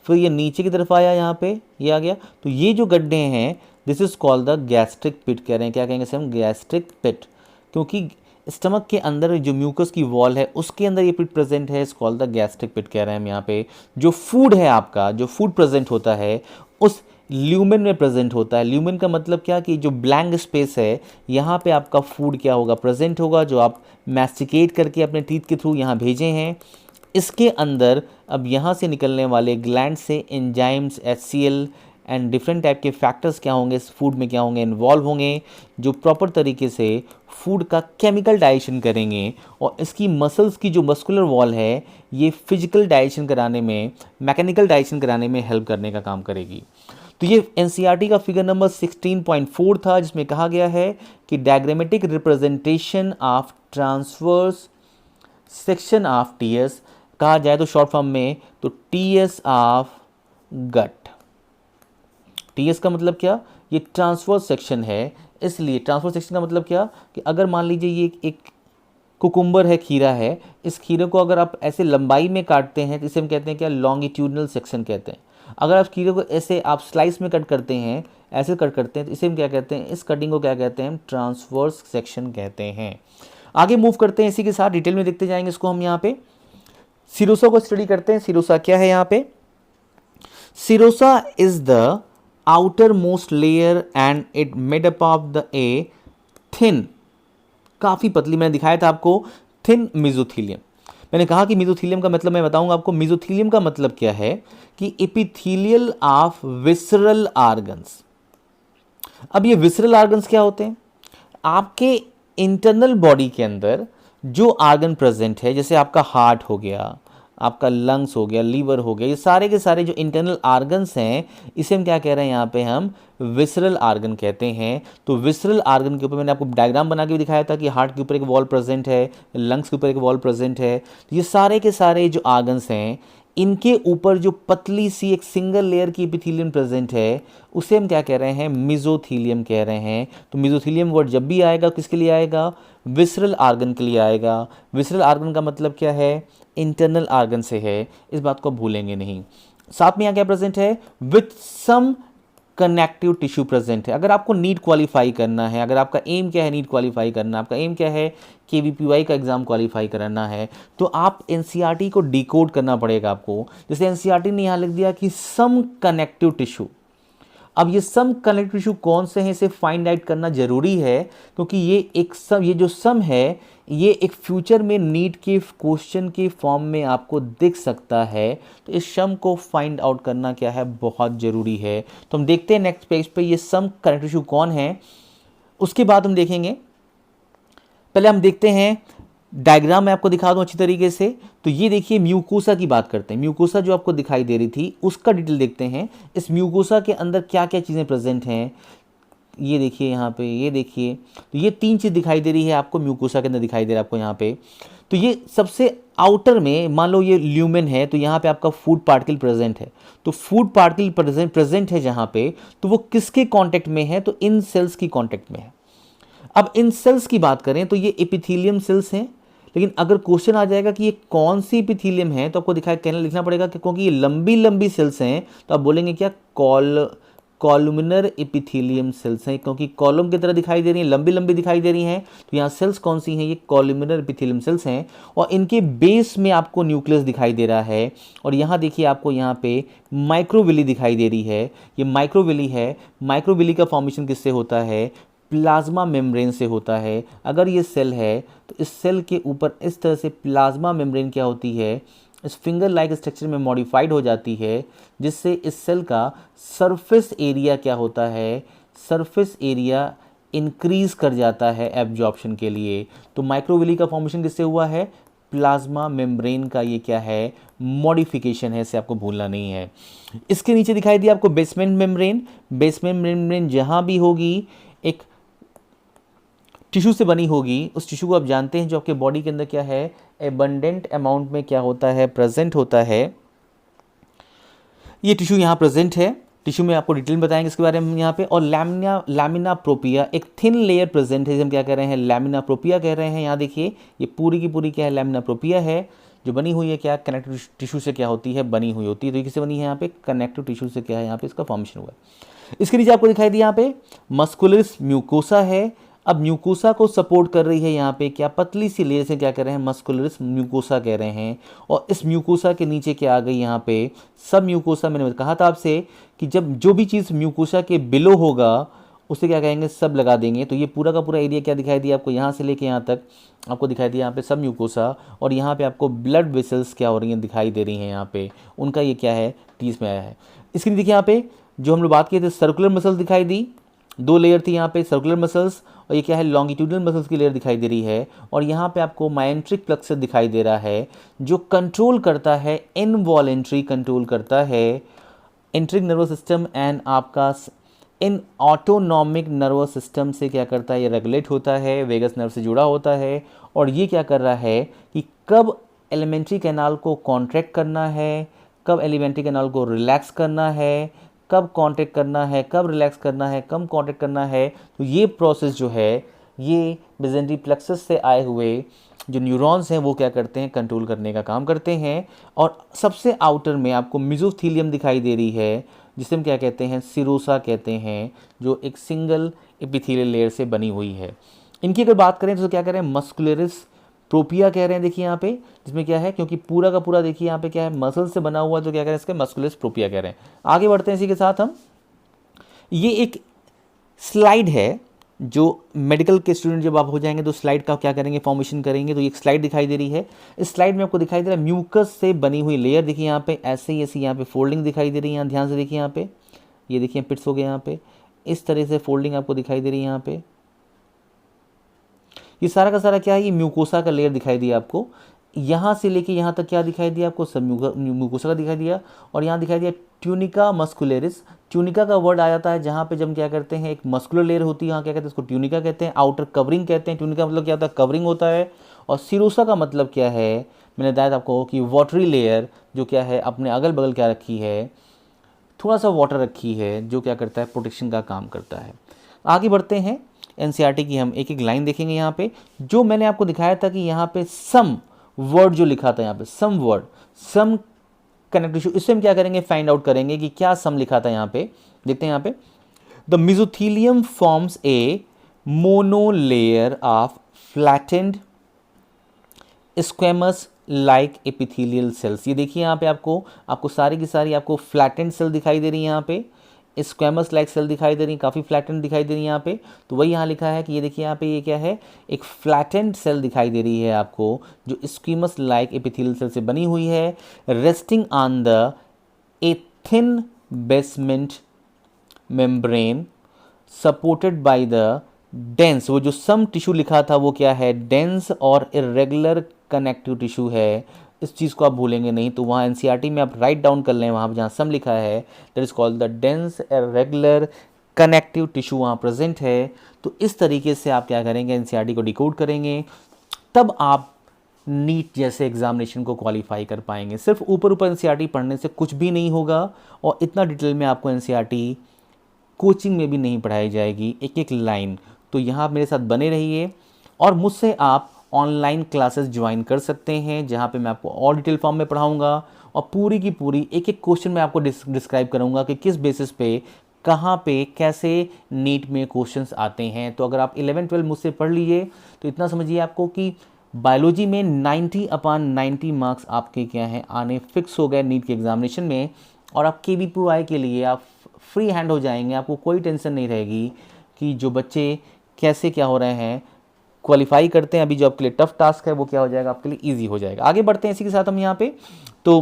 फिर ये नीचे की तरफ आया, यहाँ पे ये आ गया, तो ये जो गड्ढे हैं, this is called the gastric pit कह रहे हैं। क्या कहेंगे इसे हम, गैस्ट्रिक पिट, क्योंकि स्टमक के अंदर जो म्यूकस की वॉल है, उसके अंदर ये पिट प्रेजेंट है, इस कॉल्ड द गैस्ट्रिक पिट कह रहे हैं हम यहाँ पे। जो फूड है आपका, जो फूड प्रेजेंट होता है, उस ल्यूमेन में प्रेजेंट होता है। ल्यूमेन का मतलब क्या कि जो ब्लैंक स्पेस है यहाँ पे आपका फूड क्या होगा, प्रेजेंट होगा, जो आप मैस्टिकेट करके अपने टीथ के थ्रू यहाँ भेजे हैं। इसके अंदर अब यहाँ से निकलने वाले ग्लैंड से enzymes, HCl and different type के फैक्टर्स क्या होंगे, इस फूड में क्या होंगे, इन्वॉल्व होंगे, जो प्रॉपर तरीके से फूड का केमिकल डाइजेशन करेंगे। और इसकी मसल्स की जो मस्कुलर वॉल है ये फिजिकल डाइजेशन कराने में, मैकेनिकल डाइजेशन कराने में हेल्प करने का काम करेगी। तो ये एनसीईआरटी का फिगर नंबर 16.4 था, जिसमें कहा गया है कि diagrammatic representation of transverse section of TS, कहा जाए तो शॉर्ट फॉर्म में तो टीएस ऑफ गट। टीएस का मतलब क्या, ये ट्रांसवर्स सेक्शन है, इसलिए ट्रांसवर्स सेक्शन का मतलब क्या कि अगर मान लीजिए ये एक कुकुम्बर है, खीरा है, इस खीरे को अगर आप ऐसे लंबाई में काटते हैं तो इसे हम कहते हैं क्या, लॉन्गिट्यूडनल सेक्शन कहते हैं। अगर आप खीरे को ऐसे आप स्लाइस में कट करते हैं, ऐसे कट करते हैं, तो इसे हम क्या कहते हैं, इस कटिंग को क्या कहते हैं, हम ट्रांसवर्स सेक्शन कहते हैं। आगे मूव करते हैं, इसी के साथ डिटेल में देखते जाएंगे इसको हम। यहाँ पे सिरोसा को स्टडी करते हैं। सिरोसा क्या है यहाँ पे, serosa is the outer most layer and it made up of the a thin, काफ़ी पतली, मैंने दिखाया था आपको, थिन मेसोथीलियम। मैंने कहा कि मेसोथीलियम का मतलब मैं बताऊंगा आपको। मेसोथीलियम का मतलब क्या है कि एपिथेलियल ऑफ विसरल आर्गन्स। अब ये विसरल आर्गन्स क्या होते हैं, आपके इंटरनल बॉडी के अंदर जो आर्गन प्रेजेंट है, जैसे आपका हार्ट हो गया, आपका लंग्स हो गया, लीवर हो गया, ये सारे के सारे जो इंटरनल आर्गन्स हैं, इसे हम क्या कह रहे हैं, यहाँ पे हम विसरल आर्गन कहते हैं। तो विसरल आर्गन के ऊपर मैंने आपको डायग्राम बना के भी दिखाया था कि हार्ट के ऊपर एक वॉल प्रेजेंट है, लंग्स के ऊपर एक वॉल प्रेजेंट है। तो ये सारे के सारे जो आर्गन्स हैं, इनके ऊपर जो पतली सी एक सिंगल लेयर की एपिथेलियम प्रेजेंट है, उसे हम क्या कह रहे हैं, मेसोथीलियम कह रहे हैं। तो मेसोथीलियम वर्ड जब भी आएगा किसके लिए आएगा, विसरल आर्गन के लिए आएगा। विसरल आर्गन का मतलब क्या है, इंटरनल आर्गन से है, इस बात को भूलेंगे नहीं। साथ में यहाँ क्या प्रेजेंट है, with some connective tissue present है। अगर आपको नीट क्वालिफाई करना है, अगर आपका एम क्या है नीट क्वालिफाई करना, आपका एम क्या है केवीपीवाई का एग्जाम क्वालिफाई करना है, तो आप एनसीईआरटी को डिकोड करना पड़ेगा आपको। जैसे एनसीईआरटी ने यहाँ लिख दिया कि सम कनेक्टिव टिश्यू। अब ये सम कनेक्टिव टिश्यू कौन से हैं, इसे फाइंड आउट करना जरूरी है, क्योंकि ये जो सम है ये एक फ्यूचर में नीट के क्वेश्चन के फॉर्म में आपको दिख सकता है। तो इस सम को फाइंड आउट करना क्या है, बहुत ज़रूरी है। तो हम देखते हैं नेक्स्ट पेज पे ये सम कनेक्टिव टिश्यू कौन है, उसके बाद हम देखेंगे। पहले हम देखते हैं डायग्राम मैं आपको दिखा दूं अच्छी तरीके से। तो ये देखिए म्यूकोसा की बात करते हैं। म्यूकोसा जो आपको दिखाई दे रही थी उसका डिटेल देखते हैं। इस म्यूकोसा के अंदर क्या क्या चीज़ें प्रेजेंट हैं, ये देखिए यहाँ पे, ये देखिए। तो ये तीन चीज़ दिखाई दे रही है आपको, म्यूकोसा के अंदर दिखाई दे रहा है आपको यहाँ पे। तो ये सबसे आउटर में मान लो ये ल्यूमेन है, तो यहाँ पे आपका फूड पार्टिकल प्रेजेंट है। तो फूड पार्टिकल प्रेजेंट है जहाँ पे, तो वो किसके कांटेक्ट में है, तो इन सेल्स की कांटेक्ट में है। अब इन सेल्स की बात करें तो ये एपिथेलियम सेल्स हैं, लेकिन अगर क्वेश्चन आ जाएगा कि ये कौन सी एपिथेलियम है, तो आपको कहना लिखना पड़ेगा कि क्योंकि ये लंबी लंबी सेल्स हैं, तो आप बोलेंगे क्या, कॉलुमिनर एपिथेलियम सेल्स हैं, क्योंकि कॉलम की तरह दिखाई दे रही हैं, लंबी लंबी दिखाई दे रही हैं। तो यहाँ सेल्स कौन सी हैं, ये कॉलुमिनर एपिथेलियम सेल्स हैं। और इनके बेस में आपको न्यूक्लियस दिखाई दे रहा है। और यहाँ देखिए आपको यहाँ पे माइक्रोविली दिखाई दे रही है, ये माइक्रोविली है। माइक्रोविली का फॉर्मेशन किससे होता है, प्लाज्मा मेम्ब्रेन से होता है। अगर ये सेल है तो इस सेल के ऊपर इस तरह से प्लाज्मा मेम्ब्रेन क्या होती है, इस फिंगर लाइक स्ट्रक्चर में मॉडिफाइड हो जाती है, जिससे इस सेल का सरफेस एरिया क्या होता है, सरफेस एरिया इंक्रीज कर जाता है एब्जॉर्प्शन के लिए। तो माइक्रोविली का फॉर्मेशन किससे हुआ है, प्लाज्मा मेम्ब्रेन का ये क्या है, मॉडिफिकेशन है, इसे आपको भूलना नहीं है। इसके नीचे दिखाई दिया आपको बेसमेंट मेम्ब्रेन। बेसमेंट मेम्ब्रेन जहाँ भी होगी एक टिश्यू से बनी होगी, उस टिश्यू को आप जानते हैं जो आपके बॉडी के अंदर क्या है, एबंडेंट अमाउंट में क्या होता है, प्रेजेंट होता है। ये टिश्यू यहाँ प्रेजेंट है। टिश्यू में आपको डिटेल बताएंगे इसके बारे में यहाँ पे। और लैमिना प्रोपिया, एक थिन लेयर प्रेजेंट है, जिसे हम क्या कह रहे हैं, लैमिना प्रोपिया कह रहे हैं। यहाँ देखिए ये पूरी की पूरी क्या है, लैमिना प्रोपिया है, जो बनी हुई है क्या, कनेक्टिव टिश्यू से क्या होती है, बनी हुई होती है। तो ये किससे बनी है, यहाँ पे कनेक्टिव टिश्यू से क्या है, यहाँ पे इसका फॉर्मेशन हुआ है। इसके नीचे आपको दिखाई दिया यहाँ पे मस्कुलस म्यूकोसा है। अब म्यूकोसा को सपोर्ट कर रही है यहाँ पे क्या, पतली सी लेयर से क्या कर रहे हैं, मस्कुलरिस म्यूकोसा कह रहे हैं। और इस म्यूकोसा के नीचे क्या आ गई यहाँ पे, सब म्यूकोसा। मैंने कहा था आपसे कि जब जो भी चीज़ म्यूकोसा के बिलो होगा उसे क्या कहेंगे, सब लगा देंगे। तो ये पूरा का पूरा एरिया क्या दिखाई दिया आपको, यहाँ से लेके यहाँ तक आपको दिखाई दिया यहाँ पे सब म्यूकोसा। और यहाँ पे आपको ब्लड वेसल्स क्या हो रही हैं, दिखाई दे रही हैं यहाँ पे, उनका ये क्या है, टीस में आया है। इसके लिए देखिए यहाँ पे जो हम लोग बात किए थे, सर्कुलर मसल्स दिखाई दी, 2 लेयर थी यहाँ पे सर्कुलर मसल्स, और ये क्या है, लॉन्गिट्यूडनल मसल्स की लेयर दिखाई दे रही है। और यहाँ पे आपको माइंट्रिक प्लेक्सस दिखाई दे रहा है जो कंट्रोल करता है, इनवॉलेंट्री कंट्रोल करता है एंट्रिक नर्वस सिस्टम एंड आपका इन ऑटोनॉमिक नर्वस सिस्टम से क्या करता है, ये रेगुलेट होता है, वेगस नर्व से जुड़ा होता है। और ये क्या कर रहा है कि कब एलिमेंट्री कैनाल को कॉन्ट्रैक्ट करना है, कब एलिमेंट्री कैनाल को रिलैक्स करना है, कब कॉन्ट्रैक्ट करना है, कब रिलैक्स करना है, कब कॉन्ट्रैक्ट करना है। तो ये प्रोसेस जो है ये मेसेंट्री प्लेक्सस से आए हुए जो न्यूरॉन्स हैं वो क्या करते हैं, कंट्रोल करने का काम करते हैं। और सबसे आउटर में आपको मेसोथीलियम दिखाई दे रही है जिसे हम क्या कहते हैं, सिरोसा कहते हैं, जो एक सिंगल एपिथेलियल लेयर से बनी हुई है। इनकी अगर बात करें तो क्या कह रहे हैं, मस्कुलरिस प्रोपिया कह रहे हैं। देखिए यहाँ पे जिसमें क्या है, क्योंकि पूरा का पूरा देखिए यहाँ पे क्या है, मसल से बना हुआ, तो क्या कह रहे हैं इसके, मस्कुलरिस प्रोपिया कह रहे हैं। आगे बढ़ते हैं इसी के साथ हम, ये एक स्लाइड है जो मेडिकल के स्टूडेंट जब आप हो जाएंगे तो स्लाइड का क्या करेंगे, फॉर्मेशन करेंगे। तो एक स्लाइड दिखाई दे रही है, इस स्लाइड में आपको दिखाई दे रहा है म्यूकस से बनी हुई लेयर। देखिए यहाँ पे ऐसे ही ऐसी यहाँ पे फोल्डिंग दिखाई दे रही है, यहाँ ध्यान से देखिए यहाँ पे, ये देखिए पिट्स हो गए यहाँ पे, इस तरह से फोल्डिंग आपको दिखाई दे रही है यहाँ पे। ये सारा का सारा क्या है, ये म्यूकोसा का लेयर दिखाई दिया आपको। यहाँ से लेके यहाँ तक क्या दिखाई दिया आपको, सब म्यूकोसा का दिखाई दिया। और यहाँ दिखाई दिया ट्यूनिका मस्कुलरिस। ट्यूनिका का वर्ड आ जाता है जहाँ पे जब क्या करते हैं, एक मस्कुलर लेयर होती है, यहाँ क्या कहते हैं, इसको ट्यूनिका कहते हैं, आउटर कवरिंग कहते हैं। ट्यूनिका मतलब क्या होता है, कवरिंग होता है। और सिरोसा का मतलब क्या है, मैंने बताया था आपको कि वाटरी लेयर जो क्या है, अपने अगल बगल क्या रखी है, थोड़ा सा वाटर रखी है, जो क्या करता है, प्रोटेक्शन का काम करता है। आगे बढ़ते हैं, एनसीईआरटी की हम एक एक लाइन देखेंगे। यहाँ पे जो मैंने आपको दिखाया था कि यहाँ पे सम वर्ड जो लिखा था, यहाँ पे सम वर्ड, सम कनेक्टिव टिश्यू, इससे हम क्या करेंगे, फाइंड आउट करेंगे कि क्या सम लिखा था। यहाँ पे देखते हैं, यहाँ पे the mesothelium forms a monolayer of flattened squamous like epithelial cells. ये देखिए यहाँ पे आपको सारी की सारी आपको फ्लैटेंड सेल दिखाई दे रही है, यहाँ पे स्क्वेमस लाइक सेल दिखाई दे रही है, काफ़ी फ्लैटेंड दिखाई दे रही है यहाँ पे। तो वही यहाँ लिखा है कि ये देखिए यहाँ पे ये क्या है, एक फ्लैटेंड सेल दिखाई दे रही है आपको, जो स्क्वेमस लाइक एपिथेलियल सेल से बनी हुई है, resting on the a thin basement membrane supported by the dense. वो जो सम टिश्यू लिखा था वो क्या है, डेंस और इरेगुलर कनेक्टिव टिश्यू है। इस चीज़ को आप भूलेंगे नहीं, तो वहाँ एनसीईआरटी में आप राइट डाउन कर लें, वहाँ पर जहाँ सम लिखा है that is called the dense irregular connective tissue वहाँ प्रेजेंट है। तो इस तरीके से आप क्या करेंगे, एनसीईआरटी को डिकोड करेंगे, तब आप नीट जैसे एग्जामिनेशन को क्वालिफाई कर पाएंगे। सिर्फ ऊपर ऊपर एनसीईआरटी पढ़ने से कुछ भी नहीं होगा, और इतना डिटेल में आपको एनसीईआरटी कोचिंग में भी नहीं पढ़ाई जाएगी, एक एक लाइन। तो यहाँ आप मेरे साथ बने रहिए, और मुझसे आप ऑनलाइन क्लासेस ज्वाइन कर सकते हैं, जहाँ पे मैं आपको और डिटेल फॉर्म में पढ़ाऊँगा, और पूरी की पूरी एक एक क्वेश्चन मैं आपको डिस्क्राइब करूँगा कि किस बेसिस पे, कहाँ पे, कैसे नीट में क्वेश्चंस आते हैं। तो अगर आप 11-12 मुझसे पढ़ लीजिए तो इतना समझिए आपको कि बायोलॉजी में 90/90 मार्क्स आपके क्या हैं, आने फिक्स हो गए नीट के एग्जामिनेशन में। और आप KVPY के लिए आप फ्री हैंड हो जाएंगे, आपको कोई टेंशन नहीं रहेगी कि जो बच्चे कैसे क्या हो रहे हैं, क्वालिफाई करते हैं। अभी जो आपके लिए टफ टास्क है वो क्या हो जाएगा, आपके लिए इजी हो जाएगा। आगे बढ़ते हैं इसी के साथ हम यहाँ पे। तो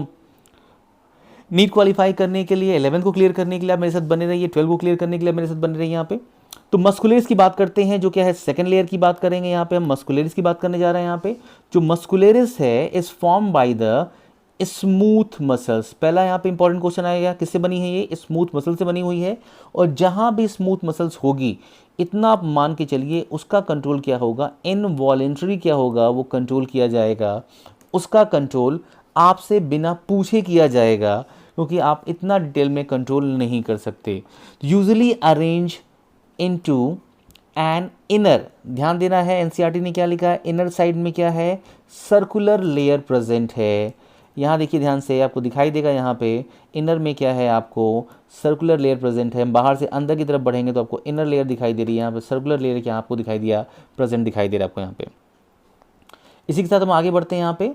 नीट क्वालिफाई करने के लिए, 11 को क्लियर करने के लिए आप मेरे साथ बने रहिए, 12 को क्लियर करने के लिए मेरे साथ बने रहिए यहाँ पे। तो मस्कुलरिस की बात करते हैं, जो क्या है, सेकंड लेयर की बात करेंगे। यहाँ पे हम मस्कुलरिस की बात करने जा रहे हैं। यहाँ पे जो मस्कुलरिस है is form by the smooth muscles. पहला यहाँ पे इंपॉर्टेंट क्वेश्चन आएगा, किससे बनी है, ये स्मूथ मसल से बनी हुई है। और जहाँ भी स्मूथ मसल्स होगी, इतना आप मान के चलिए, उसका कंट्रोल क्या होगा, इनवॉलेंटरी क्या होगा, वो कंट्रोल किया जाएगा। उसका कंट्रोल आपसे बिना पूछे किया जाएगा, क्योंकि आप इतना डिटेल में कंट्रोल नहीं कर सकते। Usually arrange into an inner, ध्यान देना है, एनसीईआरटी ने क्या लिखा है, इनर साइड में क्या है, सर्कुलर लेयर प्रेजेंट है। यहाँ देखिए ध्यान से, आपको दिखाई देगा यहाँ पे इनर में क्या है, आपको सर्कुलर लेयर प्रेजेंट है। हम बाहर से अंदर की तरफ बढ़ेंगे तो आपको इनर लेयर दिखाई दे रही है, यहाँ पे सर्कुलर लेयर क्या आपको दिखाई दिया, प्रेजेंट दिखाई दे रहा है आपको यहाँ पे। इसी के साथ हम आगे बढ़ते हैं। यहाँ पे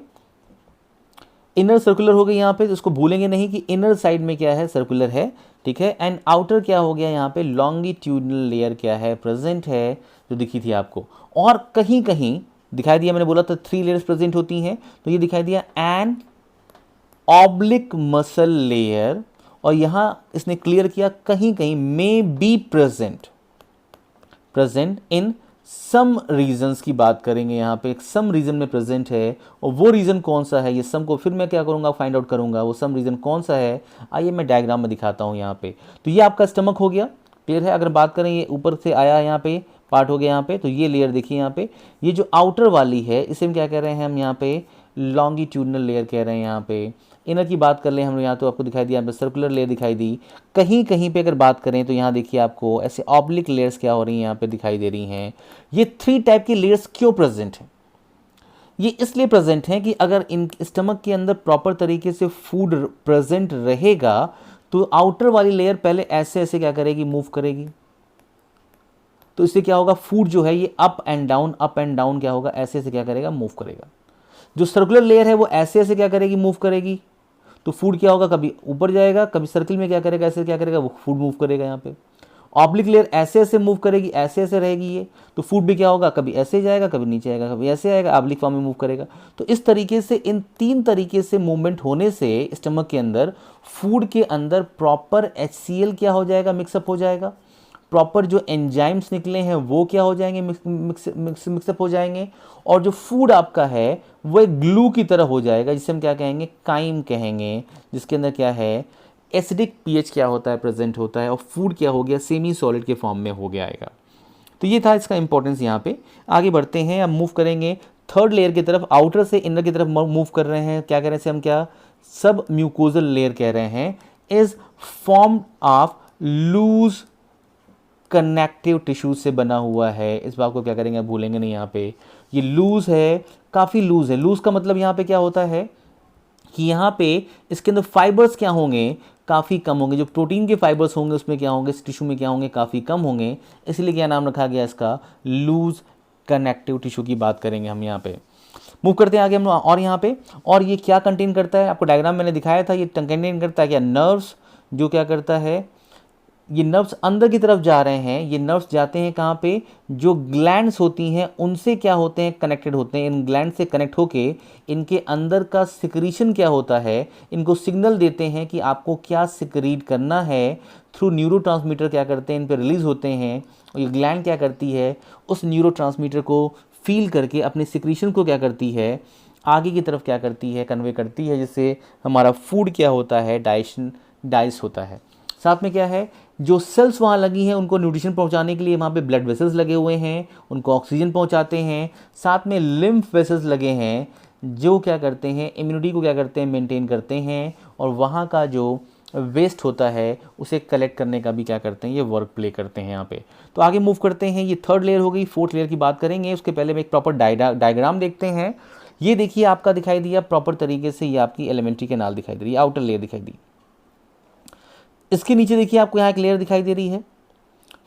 इनर सर्कुलर हो गई यहाँ पे, तो इसको भूलेंगे नहीं कि इनर साइड में क्या है, सर्कुलर है, ठीक है। एंड आउटर क्या हो गया यहाँ पे, लॉन्गिट्यूडनल लेयर क्या है, प्रेजेंट है, जो दिखी थी आपको। और कहीं कहीं दिखाई दिया, मैंने बोला था 3 लेयर्स प्रेजेंट होती हैं, तो ये दिखाई दिया एन ऑब्लिक मसल लेयर, और यहाँ इसने क्लियर किया कहीं कहीं may be present in some regions की बात करेंगे यहाँ पे, सम रीजन में प्रेजेंट है, और वो रीजन कौन सा है, ये सम को फिर मैं क्या करूँगा, फाइंड आउट करूँगा वो सम रीजन कौन सा है। आइए मैं डायग्राम में दिखाता हूँ यहाँ पे। तो ये आपका स्टमक हो गया, क्लियर है। अगर बात करें ये ऊपर से आया यहाँ पे पार्ट हो गया यहाँ पे, तो ये लेयर देखिए यहाँ पे, ये जो आउटर वाली है इसे हम क्या कह रहे हैं, हम यहाँ पे लॉन्गिट्यूडनल लेयर कह रहे हैं यहाँ पे। इनर की बात कर ले हम, यहाँ तो आपको दिखाई दिया, यहाँ पे सर्कुलर लेयर दिखाई दी। कहीं कहीं पे अगर बात करें तो यहाँ देखिए आपको ऐसे ऑब्लिक लेयर्स क्या हो रही हैं, यहाँ पे दिखाई दे रही हैं। ये 3 टाइप की लेयर्स क्यों प्रेजेंट है, ये इसलिए प्रेजेंट हैं कि अगर इन स्टमक के अंदर प्रॉपर तरीके से फूड प्रेजेंट रहेगा तो आउटर वाली लेयर पहले ऐसे ऐसे क्या करेगी, मूव करेगी। तो इससे क्या होगा, फूड जो है ये अप एंड डाउन क्या होगा, ऐसे ऐसे क्या करेगा, मूव करेगा। जो सर्कुलर लेयर है वो ऐसे ऐसे क्या करेगी, मूव करेगी। तो फूड क्या होगा, कभी ऊपर जाएगा, कभी सर्किल में क्या करेगा, ऐसे क्या करेगा, वो फूड मूव करेगा। यहाँ पे ऑब्लिक लेयर ऐसे ऐसे मूव करेगी, ऐसे ऐसे रहेगी ये, तो फूड भी क्या होगा, कभी ऐसे जाएगा, कभी नीचे आएगा, कभी ऐसे आएगा, ऑब्लिक फॉर्म में मूव करेगा। तो इस तरीके से इन 3 तरीके से मूवमेंट होने से स्टमक के अंदर फूड के अंदर प्रॉपर HCl क्या हो जाएगा, मिक्सअप हो जाएगा। प्रॉपर जो एंजाइम्स निकले हैं वो क्या हो जाएंगे, मिक्सअप हो जाएंगे। और जो फूड आपका है वो एक ग्लू की तरह हो जाएगा, जिसे हम क्या कहेंगे, काइम कहेंगे, जिसके अंदर क्या है, एसिडिक pH क्या होता है, प्रेजेंट होता है, और फूड क्या हो गया, सेमी सॉलिड के फॉर्म में हो गया आएगा। तो ये था इसका इंपॉर्टेंस। यहाँ पे आगे बढ़ते हैं, अब मूव करेंगे 3rd लेयर की तरफ, आउटर से इनर की तरफ मूव कर रहे हैं। क्या कह रहे हैं इसे हम, क्या सब म्यूकोजल लेयर कह रहे हैं, is form of loose connective tissues से बना हुआ है। इस बात को क्या करेंगे, आप भूलेंगे नहीं। यहाँ पे ये लूज है, काफ़ी लूज है। लूज का मतलब यहाँ पे क्या होता है कि यहाँ पे इसके अंदर फाइबर्स क्या होंगे, काफ़ी कम होंगे। जो प्रोटीन के फाइबर्स होंगे उसमें क्या होंगे, इस टिश्यू में क्या होंगे, काफ़ी कम होंगे। इसलिए क्या नाम रखा गया इसका, लूज कनेक्टिव टिश्यू की बात करेंगे हम। यहाँ पे मूव करते हैं आगे हम। और यहाँ पे, और ये क्या कंटेन करता है, आपको डायग्राम मैंने दिखाया था, ये कंटेन करता है क्या, नर्व्स। जो क्या करता है, ये नर्व्स अंदर की तरफ जा रहे हैं। ये नर्व्स जाते हैं कहाँ पे, जो ग्लैंड्स होती हैं उनसे क्या होते हैं, कनेक्टेड होते हैं। इन ग्लैंड से कनेक्ट होके इनके अंदर का सिक्रीशन क्या होता है, इनको सिग्नल देते हैं कि आपको क्या सिक्रीट करना है। थ्रू न्यूरोट्रांसमीटर क्या करते हैं, इन पर रिलीज होते हैं। और ये ग्लैंड क्या करती है, उस न्यूरोट्रांसमीटर को फील करके अपने सिक्रीशन को क्या करती है, आगे की तरफ क्या करती है, कन्वे करती है, जिससे हमारा फूड क्या होता है, डाइजेस्ट होता है। साथ में क्या है, जो सेल्स वहाँ लगी हैं उनको न्यूट्रिशन पहुँचाने के लिए वहाँ पे ब्लड वेसल्स लगे हुए हैं, उनको ऑक्सीजन पहुँचाते हैं। साथ में लिम्फ वेसल्स लगे हैं जो क्या करते हैं, इम्यूनिटी को क्या करते हैं, मेंटेन करते हैं। और वहाँ का जो वेस्ट होता है उसे कलेक्ट करने का भी क्या करते हैं, ये वर्क प्ले करते हैं यहाँ पे। तो आगे मूव करते हैं, ये 3rd लेयर हो गई। 4th लेयर की बात करेंगे, उसके पहले में एक प्रॉपर डायग्राम देखते हैं। ये देखिए आपका दिखाई दिया प्रॉपर तरीके से, ये आपकी एलिमेंट्री कैनाल दिखाई दे रही है, आउटर लेयर दिखाई दी। इसके नीचे देखिए आपको यहाँ एक लेयर दिखाई दे रही है,